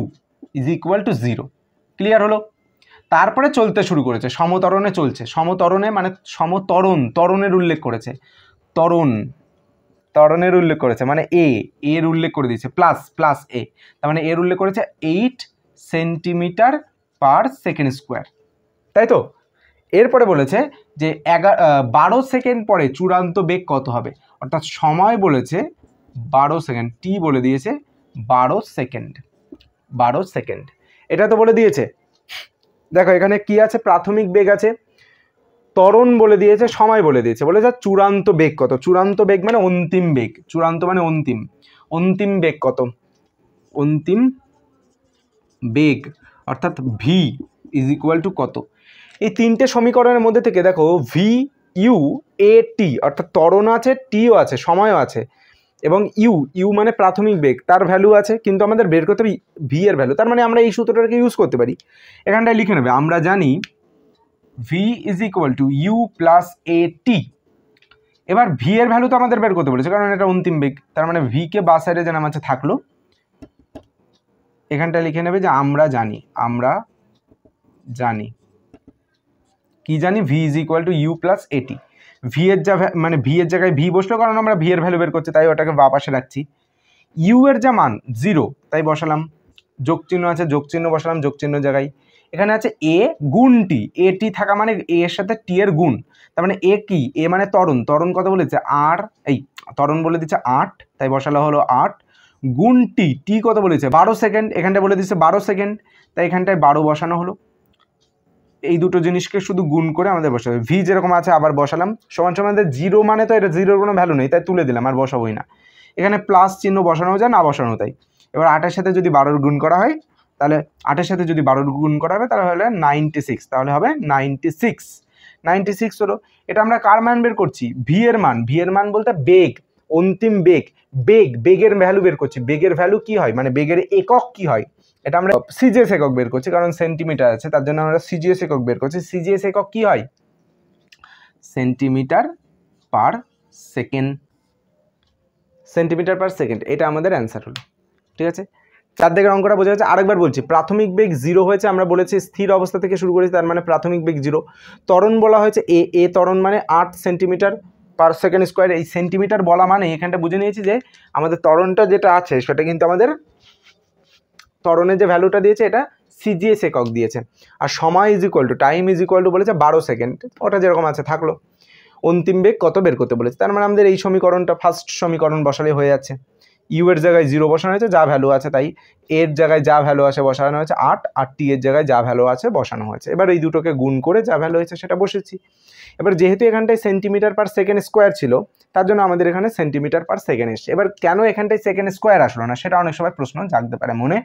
is equal two 0। Clear হলো? তারপরে চলতে শুরু করেছে, সমত্বরণে চলছে, সমত্বরণে মানে ত্বরণের উল্লেখ করেছে, ত্বরণের উল্লেখ করেছে, মানে এর উল্লেখ করে দিয়েছে, প্লাস এ, তার মানে এর উল্লেখ করেছে 8 সেন্টিমিটার পার সেকেন্ড স্কোয়ার, তাই তো? এরপরে বলেছে যে 12 সেকেন্ড পরে চূড়ান্ত বেগ কত হবে, অর্থাৎ সময় বলেছে 12 সেকেন্ড, টি বলে দিয়েছে 12 সেকেন্ড, এটা তো বলে দিয়েছে। দেখো এখানে কি আছে, প্রাথমিক বেগ আছে, ত্বরণ বলে দিয়েছে, সময় বলে দিয়েছে, বলে যা চূড়ান্ত বেগ কত, চূড়ান্ত বেগ মানে অন্তিম বেগ, চূড়ান্ত মানে অন্তিম বেগ কত, অন্তিম বেগ অর্থাৎ ভি ইজ ইকুয়াল টু কত। এই তিনটে সমীকরণের মধ্যে থেকে দেখো ভি ইউ এ টি, অর্থাৎ ত্বরণ আছে, টিও আছে, সময়ও আছে, এবং ইউ মানে প্রাথমিক বেগ, তার ভ্যালু আছে, কিন্তু আমাদের বের করতে হবে ভি এর ভ্যালু, তার মানে আমরা এই সূত্রটাকে ইউজ করতে পারি, এখানটায় লিখে নেবে, আমরা জানি V is equal to you plus A T. এবার ভি এর ভ্যালু তো আমাদের বের করতে বলেছে, কারণ এটা অন্তিম বেগ, তার মানে ভি কে বা সাইডে যেন আমার থাকলো, এখানটায় লিখে নেবে যে আমরা জানি কি জানি, V is equal to you plus at. V এর মানে ভি এর জায়গায় ভি বসলো, কারণ আমরা ভি এর ভ্যালু বের করছি, তাই ওটাকে বা পাশে রাখছি। ইউ এর যা মান 0, তাই বসালাম, যোগ চিহ্ন আছে, যোগ চিহ্ন বসালাম যোগ চিহ্ন জায়গায়। এখানে আছে এ গুণ টি, এ টি থাকা মানে এ এর সাথে টি এর গুণ, তার মানে এ কি, এ মানে ত্বরণ কত বলেছে, ত্বরণ বলে দিচ্ছে 8, তাই বসালো হলো 8 গুণ টি কত বলেছে 12 সেকেন্ড, এখানটায় বলে দিচ্ছে 12 সেকেন্ড, তাই এখানটায় 12 বসানো হলো। এই দুটো জিনিসকে শুধু গুণ করে আমাদের বসাবে, ভি যেরকম আছে আবার বসালাম, সমান 0 মানে তো এটা 0-এর কোনো ভ্যালু নেই, তাই তুলে দিলাম, আর বসাবোই না। এখানে প্লাস চিহ্ন বসানো যায়, না বসানো তাই। এবার 8-এর সাথে যদি 12 গুণ করা হয়, তাহলে 8-এর সাথে যদি 12 গুণ করা হবে তাহলে হলে 96, তাহলে হবে 96 হলো। এটা আমরা কার মান বের করছি, ভি এর মান বলতে বেগ, অন্তিম বেগের ভ্যালু বের করছি। বেগের ভ্যালু কি হয়, মানে বেগের একক কি হয়, এটা আমরা সিজিএস একক বের করছি, কারণ সেন্টিমিটার আছে, তার জন্য আমরা সিজিএস একক বের করছি। সিজিএস একক কি হয়, সেন্টিমিটার পার সেকেন্ড, এটা আমাদের অ্যান্সার হলো, ঠিক আছে? 4 দিকের অঙ্কটা বোঝা যাচ্ছে। আরেকবার বলছি, প্রাথমিক বেগ 0 হয়েছে, আমরা বলেছি স্থির অবস্থা থেকে শুরু করেছি, তার মানে প্রাথমিক বেগ 0। ত্বরণ বলা হয়েছে এ ত্বরণ মানে 8 সেন্টিমিটার পার সেকেন্ড স্কোয়ার, এই সেন্টিমিটার বলা মানে এখানটা বুঝে নিয়েছি যে আমাদের ত্বরণটা যেটা আছে সেটা কিন্তু আমাদের ত্বরণের যে ভ্যালুটা দিয়েছে এটা সিজিএস একক দিয়েছে। আর সময় is equal to time is equal two বলেছে 12 সেকেন্ড, ওটা যেরকম আছে থাকলো। অন্তিম বেগ কত বের করতে বলেছে, তার মানে আমাদের এই সমীকরণটা ফার্স্ট সমীকরণ বসালে হয়ে যাচ্ছে। ইউ এর জায়গায় 0 বসানো হয়েছে, যা ভ্যালু আছে তাই। এর জায়গায় যা ভ্যালু আছে বসানো হয়েছে 8, আর টি এর জায়গায় যা ভ্যালু আছে বসানো হয়েছে। এবার এই দুটোকে গুণ করে যা ভ্যালু হয়েছে সেটা বসেছি। এবার যেহেতু এখানটায় সেন্টিমিটার পার সেকেন্ড স্কোয়ার ছিল, তার জন্য আমাদের এখানে সেন্টিমিটার পার সেকেন্ড এসছে। এবার কেন এখানটায় সেকেন্ড স্কোয়ার আসলো না, সেটা অনেক সময় প্রশ্ন জাগতে পারে মনে।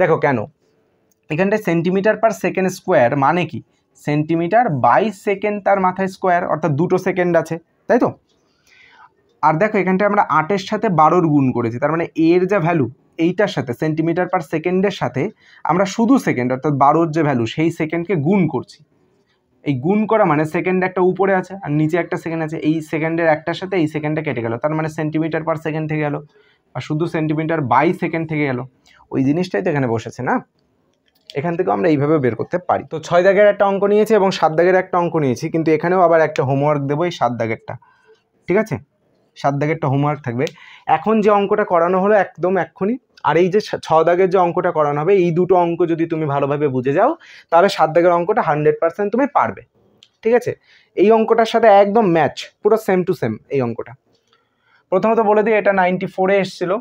দেখো কেন এখানটায় সেন্টিমিটার পার সেকেন্ড স্কোয়ার মানে কি, সেন্টিমিটার বাই সেকেন্ড তার মাথায় স্কোয়ার, অর্থাৎ 2 সেকেন্ড আছে, তাই তো। আর দেখো এখানটায় আমরা 8-এর সাথে 12-র গুণ করেছি, তার মানে এর যা ভ্যালু এইটার সাথে সেন্টিমিটার পার সেকেন্ডের সাথে আমরা শুধু সেকেন্ড অর্থাৎ 12-র যে ভ্যালু সেই সেকেন্ডকে গুণ করছি। এই গুণ করা মানে সেকেন্ড একটা উপরে আছে আর নিচে একটা সেকেন্ড আছে, এই সেকেন্ডের একটার সাথে এই সেকেন্ডটা কেটে গেল, তার মানে সেন্টিমিটার পার সেকেন্ড থেকে গেল, আর শুধু সেন্টিমিটার বাই সেকেন্ড থেকে গেল। ওই জিনিসটাই তো এখানে বসেছে না, এখান থেকে আমরা এইভাবে বের করতে পারি। তো 6 দাগের একটা অঙ্ক নিয়েছি এবং 7 দাগের একটা অঙ্ক নিয়েছি, কিন্তু এখানেও আবার একটা হোমওয়ার্ক দেবো এই 7 দাগেরটা, ঠিক আছে। 7 দাগেরটা হোমওয়ার্ক থাকবে। এখন যে অঙ্কটা করানো হলো একদম এক্ষুনি, আর এই যে 6 দাগের যে অঙ্কটা করানো হবে, এই দুটো অঙ্ক যদি তুমি ভালোভাবে বুঝে যাও তাহলে 7 দাগের অঙ্কটা 100% তুমি পারবে, ঠিক আছে। এই অঙ্কটার সাথে একদম ম্যাচ, পুরো সেম টু সেম এই অঙ্কটা। প্রথমত বলে দিই এটা 94-এ এসেছিল।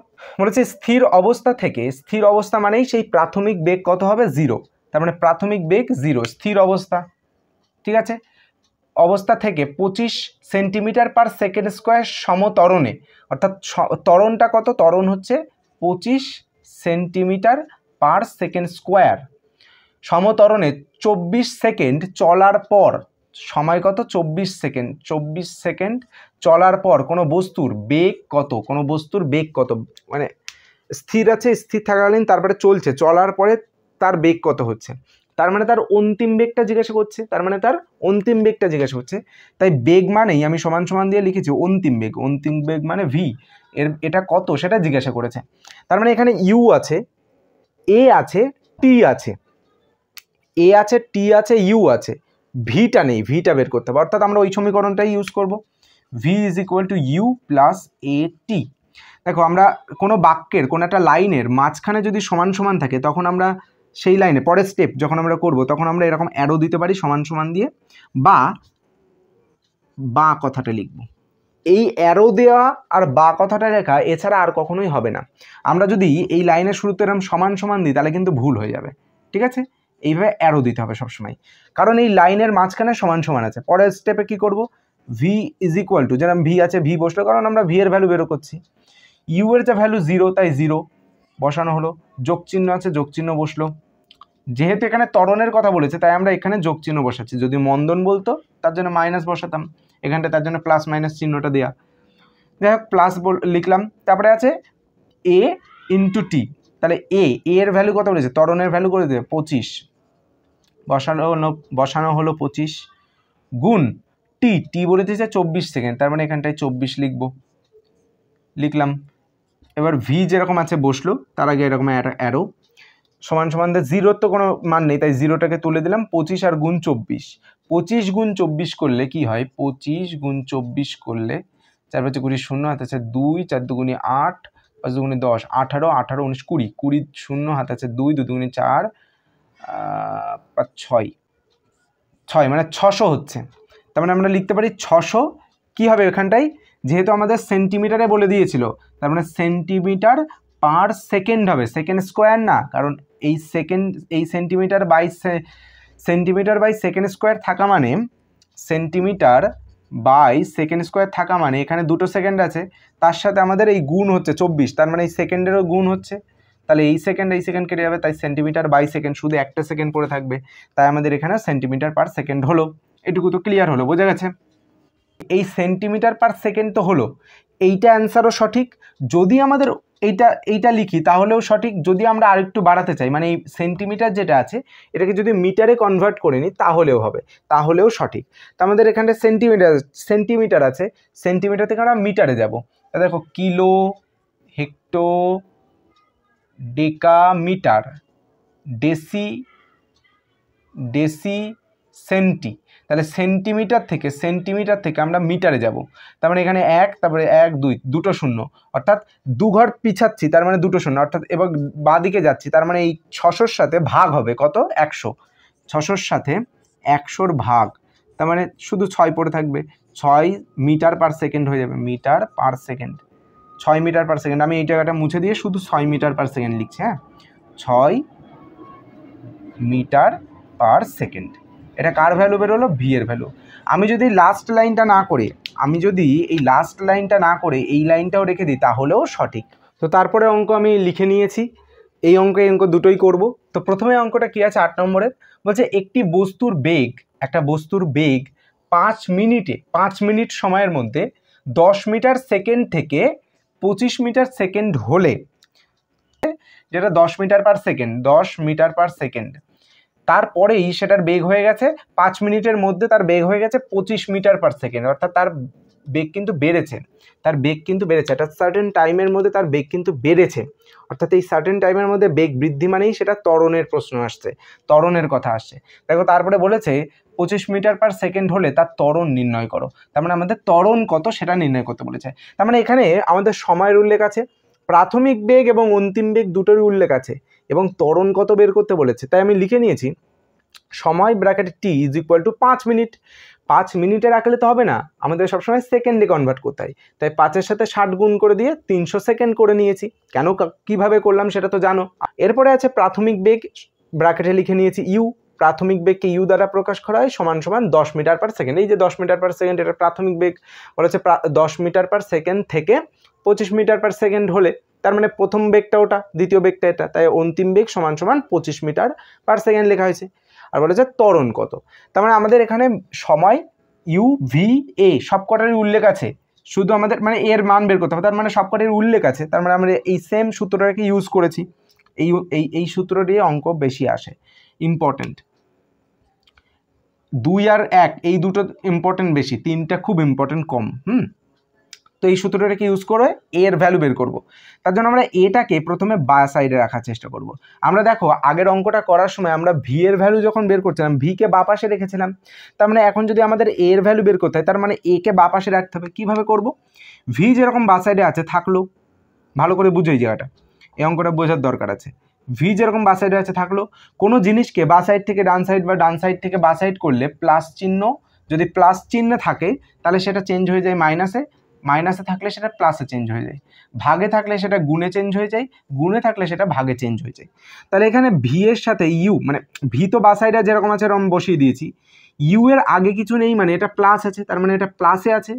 বলেছে স্থির অবস্থা থেকে, স্থির অবস্থা মানেই সেই প্রাথমিক বেগ কত হবে 0, তার মানে প্রাথমিক বেগ 0, স্থির অবস্থা, ঠিক আছে। অবস্থা থেকে 25 সেন্টিমিটার পার সেকেন্ড স্কোয়ার সমত্বরণে, অর্থাৎ ত্বরণটা কত, ত্বরণ হচ্ছে 25 সেন্টিমিটার পার সেকেন্ড স্কোয়ার সমত্বরণে 24 সেকেন্ড চলার পর, সময় কত 24 সেকেন্ড, 24 সেকেন্ড চলার পর কোনো বস্তুর বেগ কত, কোনো বস্তুর বেগ কত, মানে স্থির আছে, স্থির থাকাকালীন তারপরে চলছে, চলার পরে তার বেগ কত হচ্ছে, তার মানে তার অন্তিম বেগটা জিজ্ঞাসা করছে, তার মানে তার অন্তিম বেগটা জিজ্ঞাসা করছে। তাই বেগ মানেই আমি সমান সমান দিয়ে লিখেছি অন্তিম বেগ, অন্তিম বেগ মানে ভি, এটা কত সেটা জিজ্ঞাসা করেছে। তার মানে এখানে ইউ আছে, এ আছে, টি আছে, এ আছে, টি আছে, ইউ আছে, ভিটা নেই, ভিটা বের করতে হবে, অর্থাৎ আমরা ওই সমীকরণটাই ইউজ করব, V is equal to you plus A T. দেখো আমরা কোনো বাক্যের কোনো একটা লাইনের মাঝখানে যদি সমান সমান থাকে তখন আমরা সেই লাইনে পরের স্টেপ যখন আমরা করব তখন আমরা এরকম অ্যারো দিতে পারি সমান সমান দিয়ে, বা কথাটা লিখব। এই অ্যারো দেওয়া আর বা কথাটা লেখা এছাড়া আর কখনোই হবে না। আমরা যদি এই লাইনের শুরুতে এরকম সমান সমান দিই তাহলে কিন্তু ভুল হয়ে যাবে, ঠিক আছে। এইভাবে অ্যারো দিতে হবে সবসময়, কারণ এই লাইনের মাঝখানে সমান সমান আছে। পরের স্টেপে কি করব, ভি ইজ ইকুয়াল টু, যেরকম ভি আছে ভি বসলো, কারণ আমরা ভি এর ভ্যালু বেরো করছি, ইউ এর যা ভ্যালু 0 তাই 0 বসানো হলো, যোগ চিহ্ন আছে যোগ চিহ্ন বসলো, যেহেতু এখানে ত্বরণের কথা বলেছে তাই আমরা এখানে যোগ চিহ্ন বসাচ্ছি, যদি মন্দন বলতো তার জন্য মাইনাস বসাতাম, এখানটা তার জন্য প্লাস মাইনাস চিহ্নটা দেওয়া, যাই হোক প্লাস লিখলাম। তারপরে আছে এ ইন্টু টি, তাহলে এর ভ্যালু কত বলেছে, ত্বরণের ভ্যালু করে দেবে 25, বসানো হলো 25 গুণ টি বলে দিয়েছে 24 সেকেন্ড, তার মানে এখানটায় 24 লিখলাম। এবার ভি যেরকম আছে বসলো, তার আগে এরকম অ্যারো সমান সমান 0 তো কোনো মান নেই তাই 0টাকে তুলে দিলাম, 25 আর গুণ 24, 25 গুণ 24 করলে কি হয়, 25 গুণ 24 করলে 4 5 20 শূন্য হাতে আছে 2, 4 2 8, 5 2 10, 18, 18 19 20, 20 শূন্য হাতে আছে 2, 2 2 4, 5 6 মানে 600 হচ্ছে। তার মানে আমরা লিখতে পারি 600 কি হবে এখানটায়, যেহেতু আমাদের সেন্টিমিটারে বলে দিয়েছিল তার মানে সেন্টিমিটার পার সেকেন্ড হবে, সেকেন্ড স্কোয়ার না, কারণ এই সেন্টিমিটার বাই সেকেন্ড স্কোয়ার থাকা মানে, সেন্টিমিটার বাই সেকেন্ড স্কোয়ার থাকা মানে এখানে 2 সেকেন্ড আছে, তার সাথে আমাদের এই গুণ হচ্ছে 24, তার মানে এই সেকেন্ডেরও গুণ হচ্ছে, তাহলে এই সেকেন্ড কেটে যাবে, তাই সেন্টিমিটার বাই সেকেন্ড শুধু একটা সেকেন্ড পড়ে থাকবে, তাই আমাদের এখানে সেন্টিমিটার পার সেকেন্ড হলো। এটুকু তো ক্লিয়ার হলো, বোঝা গেছে। এই সেন্টিমিটার পার সেকেন্ড তো হলো, এইটা অ্যান্সারও সঠিক, যদি আমাদের এইটা লিখি তাহলেও সঠিক, যদি আমরা আরেকটু বাড়াতে চাই মানে এই সেন্টিমিটার যেটা আছে এটাকে যদি মিটারে কনভার্ট করে নিই তাহলেও হবে, তাহলেও সঠিক। তা আমাদের এখানে সেন্টিমিটার আছে, সেন্টিমিটার থেকে আমরা মিটারে যাব, তা দেখো kilo, hecto, decametre, deci, centi, তাহলে সেন্টিমিটার থেকে আমরা মিটারে যাব, তার মানে এখানে 1, তারপরে 1 2 দুটো শূন্য, অর্থাৎ 2 ঘর পিছাচ্ছি তার মানে দুটো শূন্য, অর্থাৎ এবার বাঁ দিকে যাচ্ছি তার মানে এই 600-র সাথে ভাগ হবে কত 100, 600-র সাথে 100-র ভাগ, তার মানে শুধু 6 পড়ে থাকবে, 6 মিটার পার সেকেন্ড হয়ে যাবে, metre per second, 6 metre per second, আমি এই জায়গাটা মুছে দিয়ে শুধু 6 মিটার পার সেকেন্ড লিখছি। হ্যাঁ, 6 মিটার পার সেকেন্ড। এটা কার ভ্যালু বেরোলো? ভি এর ভ্যালু। আমি যদি লাস্ট লাইনটা না করে এই লাইনটাও রেখে দিই তাহলেও সঠিক। তো তারপরে অঙ্ক আমি লিখে নিয়েছি, এই অঙ্ক দুটোই করব। তো প্রথমে অঙ্কটা কি আছে 8 নম্বরের, বলছে একটা বস্তুর বেগ 5 মিনিট সময়ের মধ্যে 10 মিটার সেকেন্ড থেকে 25 মিটার সেকেন্ড হলে, যেটা 10 মিটার পার সেকেন্ড, তারপরেই সেটার বেগ হয়ে গেছে 5 মিনিটের মধ্যে তার বেগ হয়ে গেছে 25 মিটার পার সেকেন্ড, অর্থাৎ তার বেগ কিন্তু বেড়েছে, একটা সার্টেন টাইমের মধ্যে তার বেগ কিন্তু বেড়েছে। অর্থাৎ এই সার্টেন টাইমের মধ্যে বেগ বৃদ্ধি মানেই সেটা ত্বরণের প্রশ্ন আসছে, ত্বরণের কথা আসছে। দেখো তারপরে বলেছে 25 মিটার পার সেকেন্ড হলে তার ত্বরণ নির্ণয় করো। তার মানে আমাদের ত্বরণ কত সেটা নির্ণয় করতে বলেছে। তার মানে এখানে আমাদের সময়ের উল্লেখ আছে, প্রাথমিক বেগ এবং অন্তিম বেগ দুটোরই উল্লেখ আছে, এবং ত্বরণ কত বের করতে বলেছে। তাই আমি লিখে নিয়েছি সময় bracket T is equal to 5 minute. 5 মিনিটে রাখলে তো হবে না, আমাদের সবসময় সেকেন্ডে কনভার্ট করতে হয়। তাই 5-এর সাথে 60 গুণ করে দিয়ে 300 সেকেন্ড করে নিয়েছি। কেন কিভাবে করলাম সেটা তো জানো। এরপরে আছে প্রাথমিক বেগ, ব্র্যাকেটে লিখে নিয়েছি ইউ। প্রাথমিক বেগকে ইউ দ্বারা প্রকাশ করা হয় সমান সমান 10 মিটার পার সেকেন্ড। এই যে 10 মিটার পার সেকেন্ড, এটা প্রাথমিক বেগ বলেছে 10 মিটার পার সেকেন্ড থেকে 25 মিটার পার সেকেন্ড হলে, তার মানে প্রথম বেগটা ওটা, দ্বিতীয় বেগটা এটা, তাই অন্তিম বেগ সমান সমান 25 মিটার পার সেকেন্ড লেখা হয়েছে। আর বলেছে ত্বরণ কত, তার মানে আমাদের এখানে সময় ইউ ভি এ সবকটারই উল্লেখ আছে, শুধু আমাদের মানে এর মান বের করতে হবে। তার মানে সবকটারই উল্লেখ আছে, তার মানে আমরা এই সেম সূত্রটাকে ইউজ করেছি। এই সূত্র দিয়ে অঙ্ক বেশি আসে, ইম্পর্টেন্ট। 2 আর 1 এই দুটো ইম্পর্টেন্ট বেশি, 3টা খুব ইম্পর্টেন্ট কম। তো এই সূত্রটাকে ইউজ করে এর ভ্যালু বের করব। তার জন্য আমরা এটাকে প্রথমে বা সাইডে রাখার চেষ্টা করব। আমরা দেখো আগের অঙ্কটা করার সময় আমরা ভি এর ভ্যালু যখন বের করছিলাম ভিকে বা পাশে রেখেছিলাম, তার মানে এখন যদি আমাদের এর ভ্যালু বের করতে হয় তার মানে এ কে বা পাশে রাখতে হবে। কীভাবে করব? ভি যেরকম বা সাইডে আছে থাকলো, ভালো করে বুঝো এই জায়গাটা, এই অঙ্কটা বোঝার দরকার আছে। ভি যেরকম বা সাইডে আছে থাকলো, কোনো জিনিসকে বা সাইড থেকে ডান সাইড বা ডান সাইড থেকে বা সাইড করলে প্লাস চিহ্ন, যদি প্লাস চিহ্ন থাকে তাহলে সেটা চেঞ্জ হয়ে যায় মাইনাসে, মাইনাসে থাকলে সেটা প্লাসে চেঞ্জ হয়ে যায়, ভাগে থাকলে সেটা গুণে চেঞ্জ হয়ে যায়, গুণে থাকলে সেটা ভাগে চেঞ্জ হয়ে যায়। তাহলে এখানে ভি এর সাথে ইউ, মানে ভি তো বা সাইডে যেরকম আছে এরকম বসিয়ে দিয়েছি, ইউ এর আগে কিছু নেই মানে এটা প্লাস আছে, তার মানে এটা প্লাসে আছে,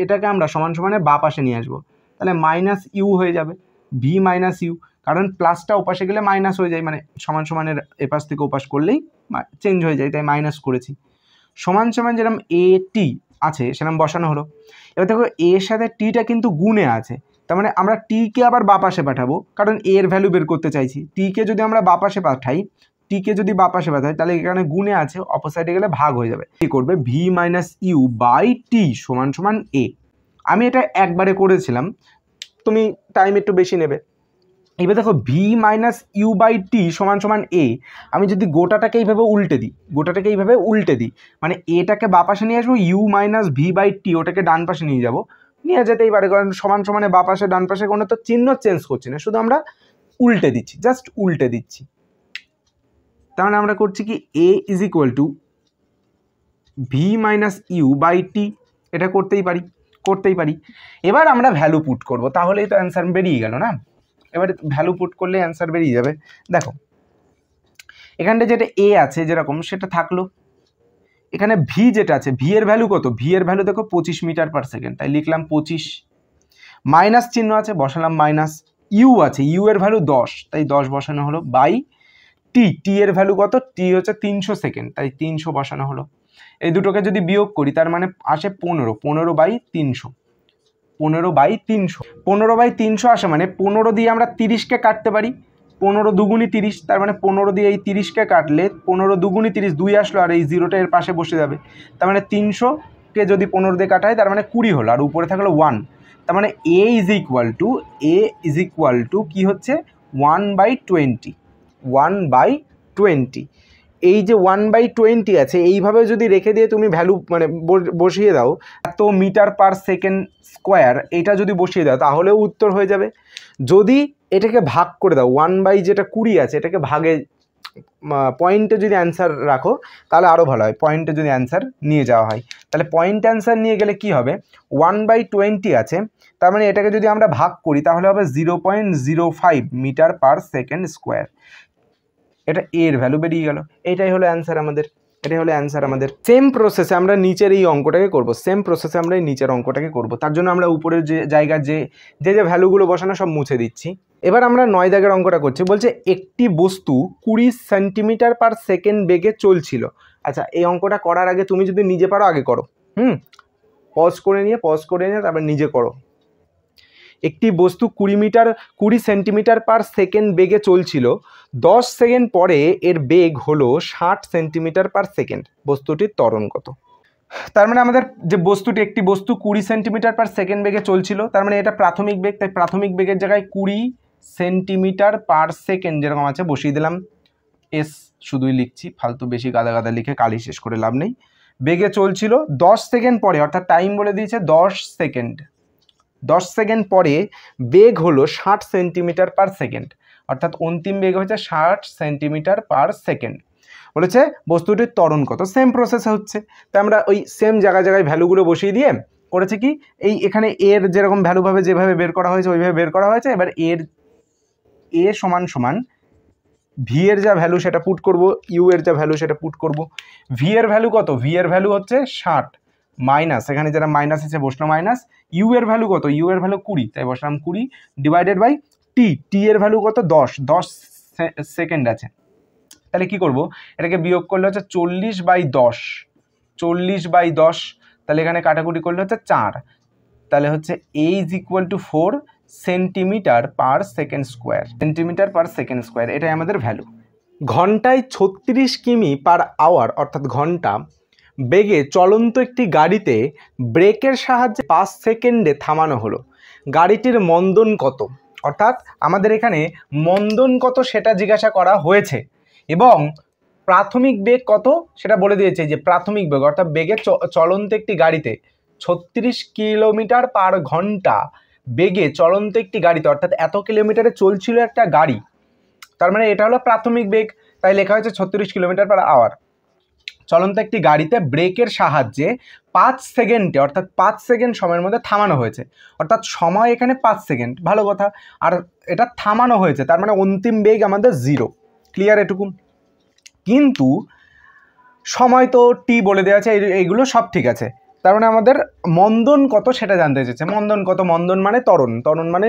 এটাকে আমরা সমান সমানে বা পাশে নিয়ে আসবো, তাহলে মাইনাস ইউ হয়ে যাবে, ভি মাইনাস ইউ, কারণ প্লাসটা ওপাশে গেলে মাইনাস হয়ে যায়, মানে সমান সমানের এপাশ থেকে ওপাশ করলেই চেঞ্জ হয়ে যায়, তাই মাইনাস করেছি। সমান সমান যেরকম এ টি আছে সেরকম বসানো হলো। এবার দেখো এর সাথে টিটা কিন্তু গুণে আছে, তার মানে আমরা টিকে আবার বা পাশে পাঠাবো, কারণ এর ভ্যালু বের করতে চাইছি। টিকে যদি আমরা বা পাশে পাঠাই, তাহলে এখানে গুণে আছে, অপোসাইডে গেলে ভাগ হয়ে যাবে। কি করবে? ভি মাইনাস ইউ বাই টি সমান সমান এ। আমি এটা একবারে করেছিলাম, তুমি টাইম একটু বেশি নেবে। এবার দেখো ভি মাইনাস ইউ বাই টি সমান সমান এ, আমি যদি গোটাটাকে এইভাবে উল্টে দিই, মানে এটাকে বা পাশে নিয়ে আসবো, you minus V by T ওটাকে ডান পাশে নিয়ে যাবো, নিয়ে যেতেই পারে, কারণ সমান সমানে বা পাশে ডান পাশে কোনো তো চিহ্ন চেঞ্জ করছি না, শুধু আমরা উল্টে দিচ্ছি, জাস্ট উল্টে দিচ্ছি। তার মানে আমরা করছি কি A is equal to V minus U by T, এটা করতেই পারি। এবার আমরা ভ্যালু পুট করব, তাহলেই তো অ্যান্সার বেরিয়ে গেল না। এবারে ভ্যালু পুট করলে অ্যান্সার বেরিয়ে যাবে। দেখো এখানটা যেটা এ আছে যেরকম সেটা থাকলো, এখানে ভি যেটা আছে, ভি এর ভ্যালু কত? ভি এর ভ্যালু দেখো 25 মিটার পার সেকেন্ড, তাই লিখলাম 25, মাইনাস চিহ্ন আছে বসালাম মাইনাস, ইউ আছে, ইউ এর ভ্যালু 10, তাই 10 বসানো হলো, বাই টি এর ভ্যালু কত? টি হচ্ছে 300 সেকেন্ড, তাই 300 বসানো হলো। এই দুটোকে যদি বিয়োগ করি তার মানে আসে 15 বাই 300, 15 বাই 300 আসে, মানে 15 দিয়ে আমরা 30কে কাটতে পারি, 15 দুগুণি 30, তার মানে 15 দিয়ে এই 30কে কাটলে 15 দুগুণি 30, 2 আসলো, আর এই জিরোটা এর পাশে বসে যাবে, তার মানে 300কে যদি 15 দিয়ে কাটা হয় তার মানে 20 হলো, আর উপরে থাকলো 1, তার মানে এ ইজ ইকুয়াল টু কি হচ্ছে 1/20। এই যে 1/20 আছে, এইভাবে যদি রেখে দিয়ে তুমি ভ্যালু মানে বসিয়ে দাও, এত মিটার পার সেকেন্ড স্কোয়ার এটা যদি বসিয়ে দাও তাহলেও উত্তর হয়ে যাবে। যদি এটাকে ভাগ করে দাও, 1/20 যেটা 20 আছে এটাকে ভাগে পয়েন্টে যদি অ্যান্সার রাখো তাহলে আরও ভালো হয়, পয়েন্টে যদি অ্যান্সার নিয়ে যাওয়া হয়, তাহলে পয়েন্ট অ্যান্সার নিয়ে গেলে কি হবে, 1/20 আছে, তার মানে এটাকে যদি আমরা ভাগ করি তাহলে হবে 0.05 মিটার পার সেকেন্ড স্কোয়ার। এটা এর ভ্যালু বেরিয়ে গেল। এটাই হলো অ্যান্সার আমাদের, এটাই হলো অ্যান্সার আমাদের। সেম প্রসেসে আমরা নিচের এই অঙ্কটাকে করব, সেম প্রসেসে আমরা এই নিচের অঙ্কটাকে করব। তার জন্য আমরা উপরের যে জায়গার যে ভ্যালুগুলো বসানো সব মুছে দিচ্ছি। এবার আমরা 9 দাগের অঙ্কটা করছি। বলছে একটি বস্তু 20 সেন্টিমিটার পার সেকেন্ড বেগে চলছিল। আচ্ছা, এই অঙ্কটা করার আগে তুমি যদি নিজে পারো আগে করো, পজ করে নিয়ে তারপর নিজে করো। একটি বস্তু 20 সেন্টিমিটার পার সেকেন্ড বেগে চলছিল, 10 সেকেন্ড পরে এর বেগ হলো 60 সেন্টিমিটার পার সেকেন্ড। বস্তুটির ত্বরণ কত? তার মানে আমাদের যে একটি বস্তু 20 সেন্টিমিটার পার সেকেন্ড বেগে চলছিল, তার মানে এটা প্রাথমিক বেগ, তাই প্রাথমিক বেগের জায়গায় 20 সেন্টিমিটার পার সেকেন্ড যেরকম আছে বসিয়ে দিলাম। এস শুধুই লিখছি, ফালতু বেশি গাদা গাদা লিখে কালি শেষ করে লাভ নেই। বেগে চলছিল 10 সেকেন্ড পরে, অর্থাৎ টাইম বলে দিয়েছে 10 সেকেন্ড। 10 সেকেন্ড পরে বেগ হলো 60 সেন্টিমিটার পার সেকেন্ড, অর্থাৎ অন্তিম বেগ হচ্ছে 60 সেন্টিমিটার পার সেকেন্ড। বলেছে বস্তুটির ত্বরণ কত? সেম প্রসেস হচ্ছে, তাই আমরা ওই সেম জায়গায় ভ্যালুগুলো বসিয়ে দিয়ে করেছে কি, এই এখানে এর যেরকম ভ্যালুভাবে যেভাবে বের করা হয়েছে ওইভাবে বের করা হয়েছে। এবার এ সমান ভি এর যা ভ্যালু সেটা পুট করব, ইউ এর যা ভ্যালু সেটা পুট করব। ভি এর ভ্যালু কত? ভি এর ভ্যালু হচ্ছে 60 মাইনাস, এখানে যারা মাইনাস আছে বসলো মাইনাস। ইউ এর ভ্যালু কত? ইউ এর ভ্যালু 20, তাই বসলাম 20 ডিভাইডেড বাই টি এর ভ্যালু কত? 10 সেকেন্ড আছে। তাহলে কি করব, এটাকে বিয়োগ করলে হচ্ছে 40/10, তাহলে এখানে কাটাকুটি করলে হচ্ছে 4, তাহলে হচ্ছে a = 4 centimetre per second square, এটাই আমাদের ভ্যালু। ঘন্টায় 36 কিমি পার আওয়ার অর্থাৎ ঘন্টা বেগে চলন্ত একটি গাড়িতে ব্রেকের সাহায্যে 5 সেকেন্ডে থামানো হলো। গাড়িটির মন্দন কত? অর্থাৎ আমাদের এখানে মন্দন কত সেটা জিজ্ঞাসা করা হয়েছে, এবং প্রাথমিক বেগ কত সেটা বলে দিয়েছে। যে প্রাথমিক বেগ অর্থাৎ বেগে চলন্ত একটি গাড়িতে 36 কিলোমিটার পার ঘন্টা বেগে চলন্ত একটি গাড়িতে, অর্থাৎ এত কিলোমিটারে চলছিল একটা গাড়ি, তার মানে এটা হলো প্রাথমিক বেগ, তাই লেখা হয়েছে 36 কিলোমিটার পার আওয়ার। চলন্ত একটি গাড়িতে ব্রেকের সাহায্যে 5 সেকেন্ডে অর্থাৎ 5 সেকেন্ড সময়ের মধ্যে থামানো হয়েছে, অর্থাৎ সময় এখানে 5 সেকেন্ড, ভালো কথা। আর এটা থামানো হয়েছে, তার মানে অন্তিম বেগ আমাদের 0, ক্লিয়ার এটুকু। কিন্তু সময় তো টি বলে দেওয়া আছে, এইগুলো সব ঠিক আছে। তার মানে আমাদের মন্দন কত সেটা জানতে চেয়েছে। মন্দন কত? মন্দন মানে ত্বরণ মানে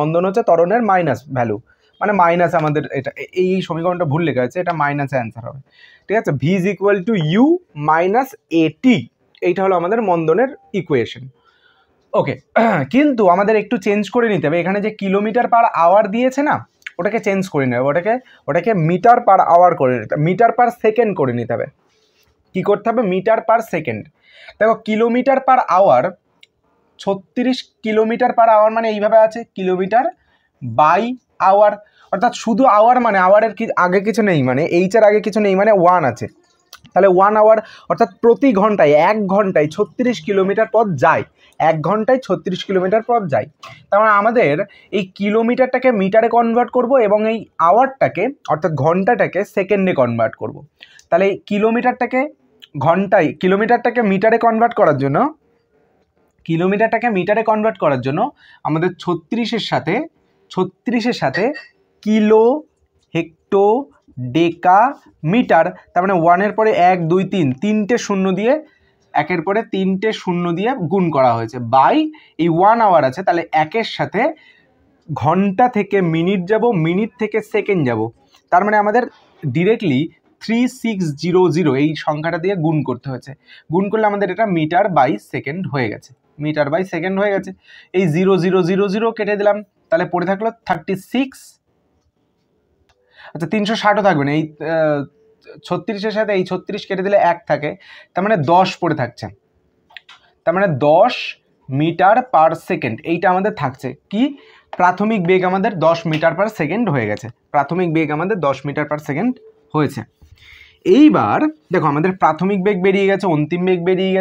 মন্দন হচ্ছে ত্বরণের মাইনাস ভ্যালু, মানে মাইনাস। আমাদের এটা এই সমীকরণটা ভুল লেখা আছে, এটা মাইনাসে অ্যান্সার হবে, ঠিক আছে। V is equal to u minus at, এইটা হলো আমাদের মন্দনের ইকুয়েশন। ওকে, কিন্তু আমাদের একটু চেঞ্জ করে নিতে হবে। এখানে যে কিলোমিটার পার আওয়ার দিয়েছে না, ওটাকে চেঞ্জ করে নেবে, ওটাকে মিটার পার আওয়ার করে নিতে হবে, মিটার পার সেকেন্ড করে নিতে হবে। কী করতে হবে? Metre per second. দেখো kilometre per hour 36 kilometre per hour মানে এইভাবে আছে, কিলোমিটার বাই আওয়ার, অর্থাৎ শুধু আওয়ার মানে আওয়ারের আগে কিছু নেই, মানে এইচের আগে কিছু নেই, মানে 1 আছে। তাহলে 1 আওয়ার অর্থাৎ প্রতি ঘন্টায় 1 ঘন্টায় 36 কিলোমিটার পথ যায়, 1 ঘন্টায় 36 কিলোমিটার পথ যায়। তার মানে আমাদের এই কিলোমিটারটাকে মিটারে কনভার্ট করব এবং এই আওয়ারটাকে অর্থাৎ ঘন্টাটাকে সেকেন্ডে কনভার্ট করব। তাহলে এই কিলোমিটারটাকে মিটারে কনভার্ট করার জন্য আমাদের 36-এর সাথে কিলো, হেক্টো, ডেকা, মিটার, তার মানে 1-এর পরে 1 2 3 তিনটে শূন্য দিয়ে, 1-এর পরে 3টে শূন্য দিয়ে গুণ করা হয়েছে, বাই এই 1 আওয়ার আছে, তাহলে 1-এর সাথে ঘন্টা থেকে মিনিট যাব, মিনিট থেকে সেকেন্ড যাব। তার মানে আমাদের ডিরেক্টলি 3600 এই সংখ্যাটা দিয়ে গুণ করতে হয়েছে। গুণ করলে আমাদের এটা মিটার বাই সেকেন্ড হয়ে গেছে, এই 0000 কেটে দিলাম, তাহলে পড়ে থাকলো 36। আচ্ছা 360ও থাকবে না, এই 36-এর সাথে এই 36 কেটে দিলে 1 থাকে, তার মানে 10 পড়ে থাকছে, তার মানে 10 মিটার পার সেকেন্ড এইটা আমাদের থাকছে। কি? প্রাথমিক বেগ আমাদের 10 মিটার পার সেকেন্ড হয়ে গেছে, হয়েছে। এইবার দেখো আমাদের প্রাথমিক বেগ বেরিয়ে গেছে, অন্তিম বেগ বেরিয়ে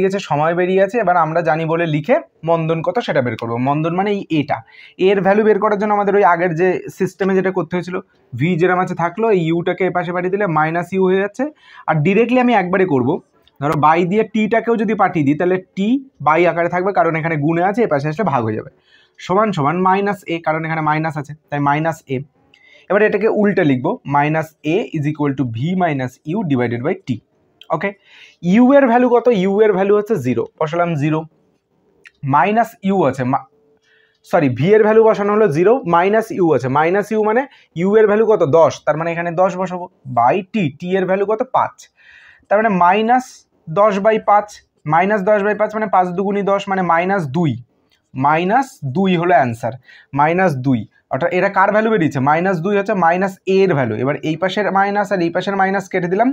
গেছে, সময় বেরিয়ে গেছে। এবার আমরা জানি বলে লিখে মন্দন কত সেটা বের করবো। মন্দন মানে এটা এর ভ্যালু বের করার জন্য আমাদের ওই আগের যে সিস্টেমে যেটা করতে হয়েছিল, ভি যেরকম আছে থাকলো, এই ইউটাকে এ পাশে পাঠিয়ে দিলে মাইনাস ইউ হয়ে যাচ্ছে। আর ডিরেক্টলি আমি একবারে করব, ধরো বাই দিয়ে টিটাকেও যদি পাঠিয়ে দিই তাহলে টি বাই আকারে থাকবে, কারণ এখানে গুণে আছে, এপাশে আসলে ভাগ হয়ে যাবে, সমান সমান মাইনাস এ, কারণ এখানে মাইনাস আছে তাই মাইনাস এ। এবার এটাকে উল্টে লিখবো, minus a is equal to V minus u divided by t. Okay, u এর ভ্যালু কত? ইউ এর ভ্যালু হচ্ছে 0, বসালাম 0, মাইনাস ইউ আছে, সরি ভি এর ভ্যালু বসানো হলো 0, মাইনাস ইউ আছে, মাইনাস ইউ মানে ইউ এর ভ্যালু কত? 10, তার মানে এখানে 10 বসাবো, বাই টি, টি এর ভ্যালু কত? 5, তার মানে মাইনাস 10/5, মাইনাস 10/5 মানে 5 দুগুণী 10, মানে -2, -2 হলো অ্যান্সার, -2। অর্থাৎ এটা কার ভ্যালু বেরিয়েছে? -2 হচ্ছে মাইনাস এ এর ভ্যালু। এবার এই পাশের মাইনাস আর এই পাশের মাইনাস কেটে দিলাম,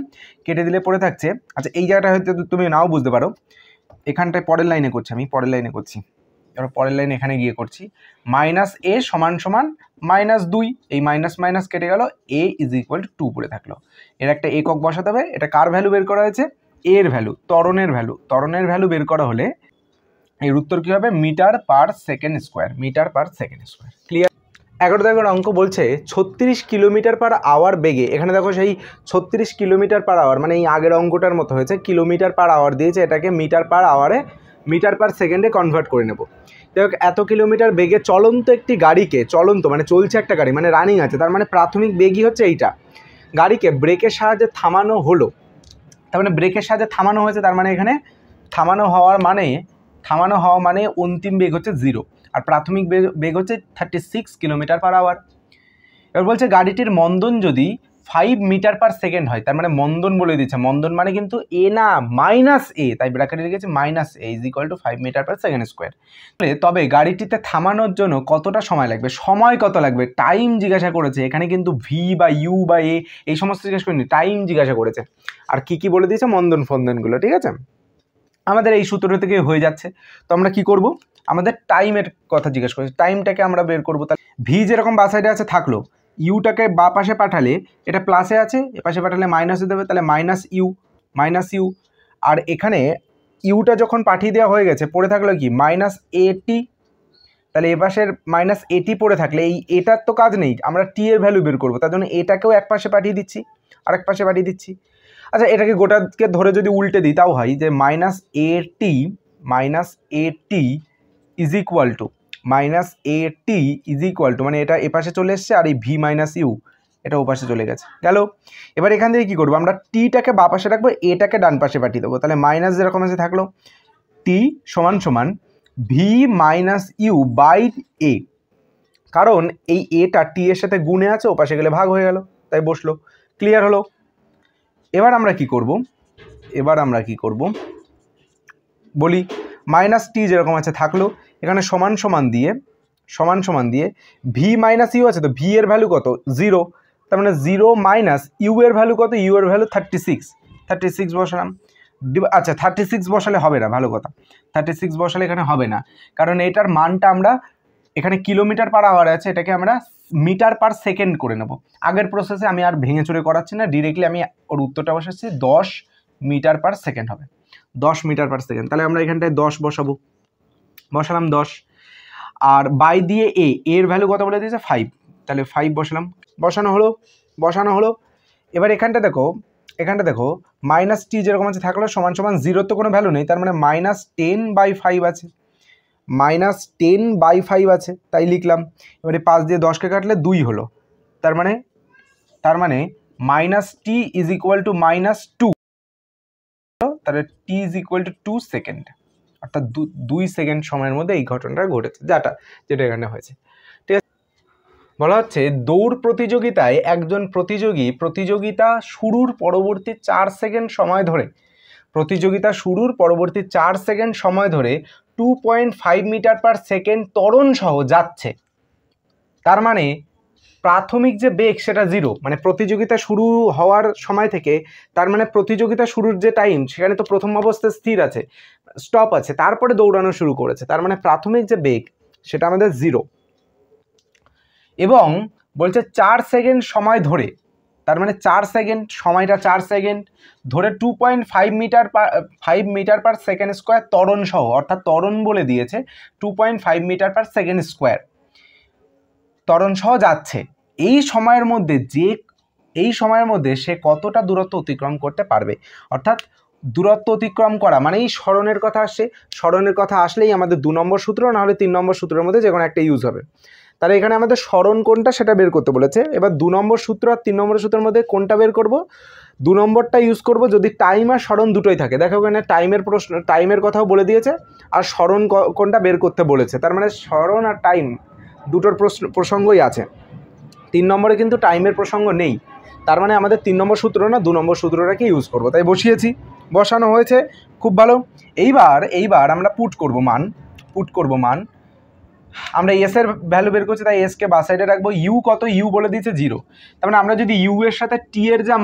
কেটে দিলে পড়ে থাকছে, আচ্ছা এই জায়গাটা হয়তো তুমি নাও বুঝতে পারো, এখানটায় পরের লাইনে করছি আমি, পরের লাইনে করছি, এবার পরের লাইন এখানে গিয়ে করছি, মাইনাস এ সমান সমান -2, এই মাইনাস মাইনাস কেটে গেল, এ ইজ ইকুয়াল টু 2 পড়ে থাকলো। এর একটা একক বসাতে হবে, এটা কার ভ্যালু বের করা হয়েছে? এর ভ্যালু, ত্বরণের ভ্যালু, ত্বরণের ভ্যালু বের করা হলে এর উত্তর কী হবে? Metre per second square, metre per second square. Clear? 11 দাগের অঙ্ক বলছে 36 কিলোমিটার পার আওয়ার বেগে, এখানে দেখো সেই 36 কিলোমিটার পার আওয়ার, মানে এই আগের অঙ্কটার মতো হয়েছে, কিলোমিটার পার আওয়ার দিয়েছে, এটাকে মিটার পার আওয়ারে মিটার পার সেকেন্ডে কনভার্ট করে নেব। দেখো এত কিলোমিটার বেগে চলন্ত একটি গাড়িকে, চলন্ত মানে চলছে একটা গাড়ি, মানে রানিং আছে, তার মানে প্রাথমিক বেগই হচ্ছে এইটা, গাড়িকে ব্রেকের সাহায্যে থামানো হলো, তার মানে ব্রেকের সাহায্যে থামানো হয়েছে, তার মানে এখানে থামানো হওয়া মানে অন্তিম বেগ হচ্ছে 0, আর প্রাথমিক বেগ হচ্ছে 36 কিলোমিটার পার আওয়ার। এবার বলছে গাড়িটির মন্দন যদি 5 মিটার পার সেকেন্ড হয়, তার মানে মন্দন বলে দিচ্ছে, মন্দন মানে কিন্তু এ না, মাইনাস এ, তাই ব্র্যাকেটে লিখেছে minus a is equal to 5 metre per second square. তবে গাড়িটিতে থামানোর জন্য কতটা সময় লাগবে? সময় কত লাগবে? টাইম জিজ্ঞাসা করেছে, এখানে কিন্তু ভি বা ইউ বা এ এই সমস্ত জিজ্ঞাসা করেনি, টাইম জিজ্ঞাসা করেছে, আর কি কি বলে দিয়েছে? মন্দন ফন্দনগুলো, ঠিক আছে? আমাদের এই সূত্র থেকে হয়ে যাচ্ছে, তো আমরা কি করব? আমাদের টাইমের কথা জিজ্ঞেস করেছে, টাইমটাকে আমরা বের করবো। তাহলে ভি যেরকম বা সাইডে আছে থাকলো, ইউটাকে বা পাশে পাঠালে এটা প্লাসে আছে, এ পাশে পাঠালে মাইনাসে দেবে, তাহলে মাইনাস ইউ, আর এখানে ইউটা যখন পাঠিয়ে দেওয়া হয়ে গেছে, পড়ে থাকলো কি? -80, তাহলে এ পাশের -80 পড়ে থাকলে এই এটার তো কাজ নেই, আমরা টি এর ভ্যালু বের করবো, তার জন্য এটাকেও এক পাশে পাঠিয়ে দিচ্ছি, আরেক পাশে পাঠিয়ে দিচ্ছি। আচ্ছা এটাকে গোটাকে ধরে যদি উল্টে দিই তাও হয়, যে -80 ইজ ইকুয়াল টু মানে এটা এপাশে চলে এসছে, আর এই ভি মাইনাস ইউ এটা ওপাশে চলে গেছে, গেল। এবার এখান থেকে কী করবো? আমরা টিটাকে বা পাশে রাখবো, এটাকে ডান পাশে পাঠিয়ে দেবো, তাহলে মাইনাস যেরকম আছে থাকলো, টি সমান সমান ভি মাইনাস ইউ বাই এ, কারণ এই এটা টি এর সাথে গুণে আছে, ওপাশে গেলে ভাগ হয়ে গেল, তাই বসলো। ক্লিয়ার হলো? এবার আমরা কি করব? বলি, মাইনাস টি যেরকম আছে থাকলো, এখানে সমান সমান দিয়ে ভি মাইনাস ইউ আছে, তো ভি এর ভ্যালু কত? 0, তার মানে 0 মাইনাস ইউ এর ভ্যালু কত? ইউ এর ভ্যালু 36 বসালাম। আচ্ছা 36 বসালে হবে না, ভালো কথা, 36 বসালে এখানে হবে না, কারণ এটার মানটা আমরা এখানে কিলোমিটার পার আওয়ার আছে, এটাকে আমরা মিটার পার সেকেন্ড করে নেব। আগের প্রসেসে আমি আর ভেঙে চুরে করাচ্ছি না, ডিরেক্টলি আমি ওর উত্তরটা বসাচ্ছি, 10 মিটার পার সেকেন্ড হবে, 10 মিটার পার সেকেন্ড। তাহলে আমরা এখানটায় 10 বসালাম 10, আর বাই দিয়ে এর ভ্যালু কত বলে দিয়েছে? 5, তাহলে 5 বসালাম, বসানো হলো। এবার এখানটা দেখো মাইনাস টি যেরকম আছে থাকলো, সমান সমান 0 তো কোনো ভ্যালু নেই, তার মানে -10/5 আছে, -10/5 আছে, তাই লিখলাম। এবারে 5 দিয়ে 10কে কাটলে 2 হলো, তার মানে minus T is equal two -2, তাহলে টি ইজ ইকুয়াল টু 2 সেকেন্ড, অর্থাৎ 2 সেকেন্ড সময়ের মধ্যে এই ঘটনাটা ঘটেছে, যেটা এখানে হয়েছে। ঠিক আছে? বলা হচ্ছে দৌড় প্রতিযোগিতায় একজন প্রতিযোগিতা শুরুর পরবর্তী 4 সেকেন্ড সময় ধরে 2.5 মিটার পার সেকেন্ড ত্বরণ সহ যাচ্ছে, তার মানে প্রাথমিক যে বেগ সেটা 0, মানে প্রতিযোগিতা শুরু হওয়ার সময় থেকে, তার মানে প্রতিযোগিতা শুরুর যে টাইম সেখানে তো প্রথম অবস্থায় স্থির আছে, স্টপ আছে, তারপরে দৌড়ানো শুরু করেছে, তার মানে প্রাথমিক যে বেগ সেটা আমাদের 0, এবং বলছে 4 সেকেন্ড সময় ধরে, তার মানে 4 সেকেন্ড সময়টা 4 সেকেন্ড ধরে 2.5 মিটার পার সেকেন্ড স্কোয়ার ত্বরণ সহ, অর্থাৎ ত্বরণ বলে দিয়েছে 2.5 মিটার পার সেকেন্ড স্কোয়ার ত্বরণ সহ যাচ্ছে। এই সময়ের মধ্যে সে কতটা দূরত্ব অতিক্রম করতে পারবে, অর্থাৎ দূরত্ব অতিক্রম করা মানেই সরণের কথা আসছে, সরণের কথা আসলেই আমাদের 2 নম্বর সূত্র না হলে 3 নম্বর সূত্রের মধ্যে যে কোনো একটা ইউজ হবে। তাহলে এখানে আমাদের সরণ কোনটা সেটা বের করতে বলেছে। এবার 2 নম্বর সূত্র আর 3 নম্বর সূত্রের মধ্যে কোনটা বের করব? 2 নম্বরটা ইউজ করব যদি টাইম আর সরণ দুটোই থাকে। দেখো এখানে টাইমের কথাও বলে দিয়েছে আর সরণ কোনটা বের করতে বলেছে, তার মানে সরণ আর টাইম দুটোর প্রসঙ্গই আছে। 3 নম্বরে কিন্তু টাইমের প্রসঙ্গ নেই, তার মানে আমাদের 3 নম্বর সূত্র না 2 নম্বর সূত্রটাকে ইউজ করব। তাই বসিয়েছি, বসানো হয়েছে, খুব ভালো। এইবার আমরা পুট করব মান। আমরা এস এর ভ্যালু বের করছি, তাই এসকে বা সাইডে রাখবো। ইউ কত? ইউ বলে দিয়েছে 0। তার মানে আমরা যদি ইউ এর সাথে টি এর যা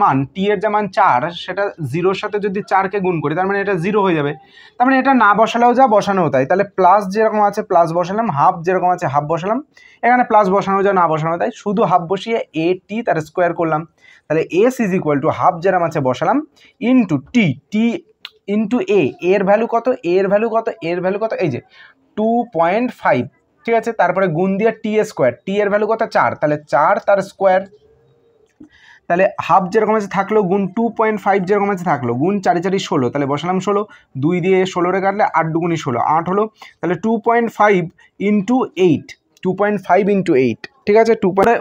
মান 4 সেটা 0-র সাথে যদি 4কে গুণ করি তার মানে এটা 0 হয়ে যাবে। তার মানে এটা না বসালেও যা, বসানোও তাই। তাহলে প্লাস যেরকম আছে প্লাস বসালাম, হাফ যেরকম আছে হাফ বসালাম। এখানে প্লাস বসানো যা না বসানো তাই, শুধু হাফ বসিয়ে এ টি তার স্কোয়ার করলাম। তাহলে S is equal to half যেরকম আছে বসালাম ইন্টু টি ইন্টু এর ভ্যালু কত? এর ভ্যালু কত? এই যে 2.5, ঠিক আছে। তারপরে গুণ দিয়ে টি স্কোয়ার, টি এর ভ্যালু কত? 4, তাহলে 4 তার স্কোয়ার। তাহলে হাফ যেরকম আছে থাকলো, গুণ 2.5 যেরকম আছে থাকলো, গুণ 4 4 16, তাহলে বসালাম 16, 2 দিয়ে 16 কাটলে 8 2 16, 8 হলো। তাহলে 2.5 ইন্টু 8, 2.5 ইন্টু 8, ঠিক আছে।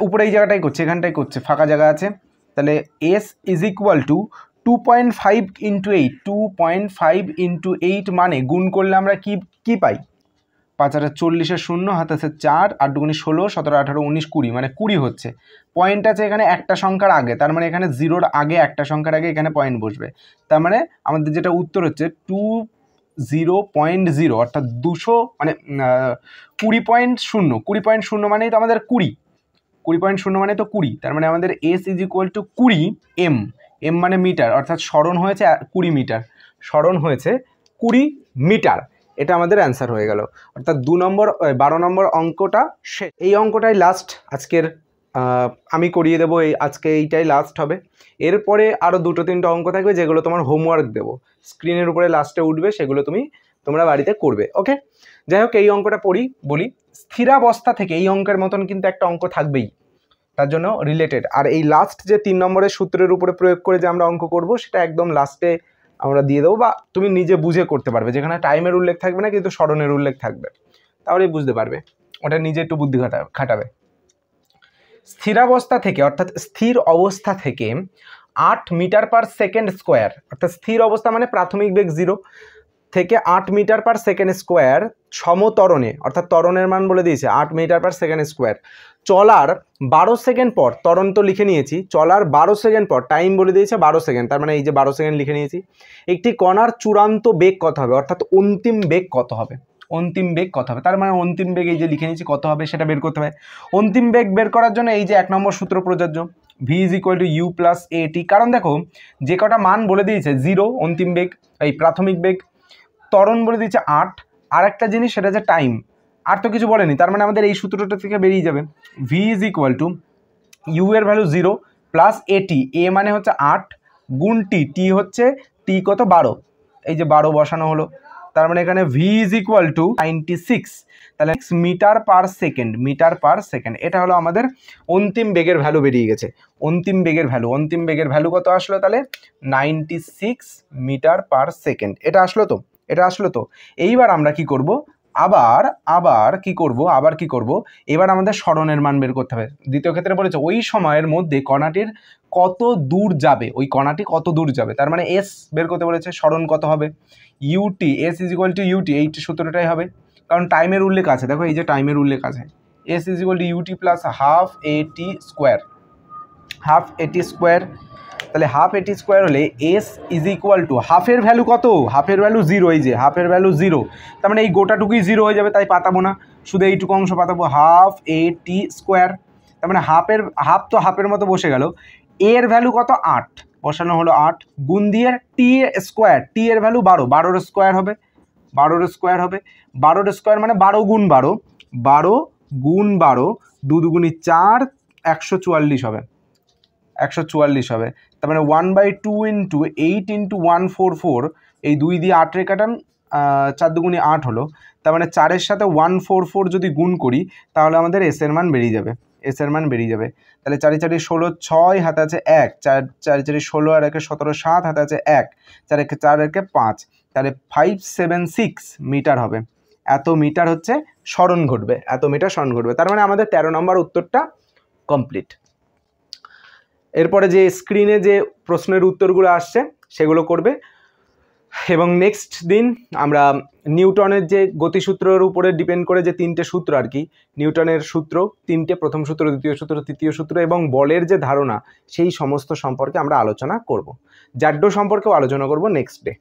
উপরে এই জায়গাটাই করছে, এখানটাই করছে, ফাঁকা জায়গা আছে। তাহলে S is equal two 2.5 into 8, 2.5 into 8 মানে গুণ করলে আমরা কি পাই? 5 আর 40 শূন্য, হাতে আছে 4, 8 2 16, 17 18 19 20, মানে 20 হচ্ছে। পয়েন্ট আছে এখানে একটা সংখ্যার আগে, তার মানে এখানে 0-র আগে একটা সংখ্যার আগে এখানে পয়েন্ট বসবে। তার মানে আমাদের যেটা উত্তর হচ্ছে 20.0, অর্থাৎ 200 মানে 20.0, 20.0 মানেই তো আমাদের 20.0 মানে তো 20। তার মানে আমাদের s is equal to 20 m, m মানে মিটার, অর্থাৎ সরণ হয়েছে 20 মিটার, সরণ হয়েছে 20 মিটার। এটা আমাদের অ্যান্সার হয়ে গেল। অর্থাৎ 12 নম্বর অঙ্কটা শেষ। এই অঙ্কটাই লাস্ট আজকের, আমি করিয়ে দেবো, আজকে এইটাই লাস্ট হবে। এরপরে আরও 2-3টা অঙ্ক থাকবে যেগুলো তোমার হোমওয়ার্ক দেবো, স্ক্রিনের উপরে লাস্টে উঠবে, সেগুলো তোমরা বাড়িতে করবে। ওকে, যাই হোক এই অঙ্কটা বলি। স্থিরাবস্থা থেকে এই অঙ্কের মতন কিন্তু একটা অঙ্ক থাকবেই, তার জন্য রিলেটেড। আর এই লাস্ট যে 3 নম্বরের সূত্রের উপরে প্রয়োগ করে যে আমরা অঙ্ক করব সেটা একদম লাস্টে আমরা দিয়ে দেবো, বা তুমি নিজে বুঝে করতে পারবে, যেখানে টাইমের উল্লেখ থাকবে না কিন্তু সরণের উল্লেখ থাকবে, তাহলেই বুঝতে পারবে। ওটা নিজে একটু বুদ্ধি খাটাবে। স্থিরাবস্থা থেকে, অর্থাৎ স্থির অবস্থা থেকে 8 মিটার পার সেকেন্ড স্কোয়ার, অর্থাৎ স্থির অবস্থা মানে প্রাথমিক বেগ 0 থেকে 8 মিটার পার সেকেন্ড স্কোয়ার সমত্বরণে, অর্থাৎ ত্বরণের মান বলে দিয়েছে 8 মিটার পার সেকেন্ড স্কোয়ার, চলার 12 সেকেন্ড পর, ত্বরণ তো লিখে নিয়েছি, চলার 12 সেকেন্ড পর, টাইম বলে দিয়েছে 12 সেকেন্ড, তার মানে এই যে 12 সেকেন্ড লিখে নিয়েছি। একটি কণার চূড়ান্ত বেগ কত হবে, অর্থাৎ অন্তিম বেগ কত হবে, তার মানে অন্তিম বেগ এই যে লিখে নিয়েছি কত হবে সেটা বের করতে হবে। অন্তিম বেগ বের করার জন্য এই যে 1 নম্বর সূত্র প্রযোজ্য, V is equal to you plus A T. কারণ দেখো যে কটা মান বলে দিয়েছে 0 অন্তিম বেগ, এই প্রাথমিক বেগ, ত্বরণ বলে দিয়েছে 8, আর একটা জিনিস সেটা যে টাইম, আর তো কিছু বলেনি, তার মানে আমাদের এই সূত্রটা থেকে বেরিয়ে যাবে v is equal to u এর ভ্যালু 0 প্লাস এটি, এ মানে হচ্ছে 8 গুণ টি হচ্ছে টি কত 12, এই যে 12 বসানো হলো। তার মানে এখানে ভি ইজ ইকুয়াল টু 96, তাহলে মিটার পার সেকেন্ড, এটা হলো আমাদের অন্তিম বেগের ভ্যালু বেরিয়ে গেছে। অন্তিম বেগের ভ্যালু কত আসলো? তাহলে 96 মিটার পার সেকেন্ড। এটা আসলো তো। এইবার আমরা কি করব? আবার কি করব? এবার আমাদের সরণের মান বের করতে হবে। দ্বিতীয় ক্ষেত্রে বলেছে ওই সময়ের মধ্যে কণাটি কত দূর যাবে, তার মানে এস বের করতে বলেছে, সরণ কত হবে? Ut, s is equal to ut, এই সূত্রটাই হবে, কারণ টাইমের উল্লেখ আছে, দেখো এই যে টাইমের উল্লেখ আছে, S is equal to UT plus half এটি স্কোয়ার। তাহলে হাফ এটি স্কোয়ার হলে এস ইজ ইকুয়াল টু হাফের ভ্যালু কত? হাফের ভ্যালু 0, এই যে হাফের ভ্যালু 0, তার মানে এই গোটাটুকুই 0 হয়ে যাবে, তাই পাতাবো না, শুধু এইটুকু অংশ পাতাবো, হাফ এটি স্কোয়ার। তার মানে হাফের মতো বসে গেল। এর ভ্যালু কত? 8 বসানো হলো, 8 গুণ দিয়ে টি স্কোয়ার, টি এর ভ্যালু 12, 12 স্কোয়ার হবে, 12 স্কোয়ার মানে 12 গুণ 12 গুণ 12, 2 2 4, 144 হবে, 144 হবে। তার মানে 1/2 ইন্টু 8 ইন্টু 144, এই 2 দিয়ে 8 রে কাটান, 4 2 8 হলো। তার মানে 4-এর সাথে 144 যদি গুণ করি তাহলে আমাদের এস এর মান বেরিয়ে যাবে, এসের মান বেরিয়ে যাবে। তাহলে 4 4 16, 6 হাতে আছে 1, 4 4 4 16 আর 1 17, 7 হাতে আছে 1, 4 1 4 1 5, তাহলে 576 মিটার হবে। এত মিটার হচ্ছে স্মরণ ঘটবে, এত মিটার স্মরণ ঘটবে। তার মানে আমাদের 13 নম্বর উত্তরটা কমপ্লিট। এরপরে যে স্ক্রিনে যে প্রশ্নের উত্তরগুলো আসছে সেগুলো করবে, এবং নেক্সট দিন আমরা নিউটনের যে গতিসূত্রের উপরে ডিপেন্ড করে যে 3টে সূত্র আর কি, নিউটনের সূত্র 3টে, প্রথম সূত্র, দ্বিতীয় সূত্র, তৃতীয় সূত্র, এবং বলের যে ধারণা সেই সমস্ত সম্পর্কে আমরা আলোচনা করব। জাড্ডো সম্পর্কেও আলোচনা করব নেক্সট ডে।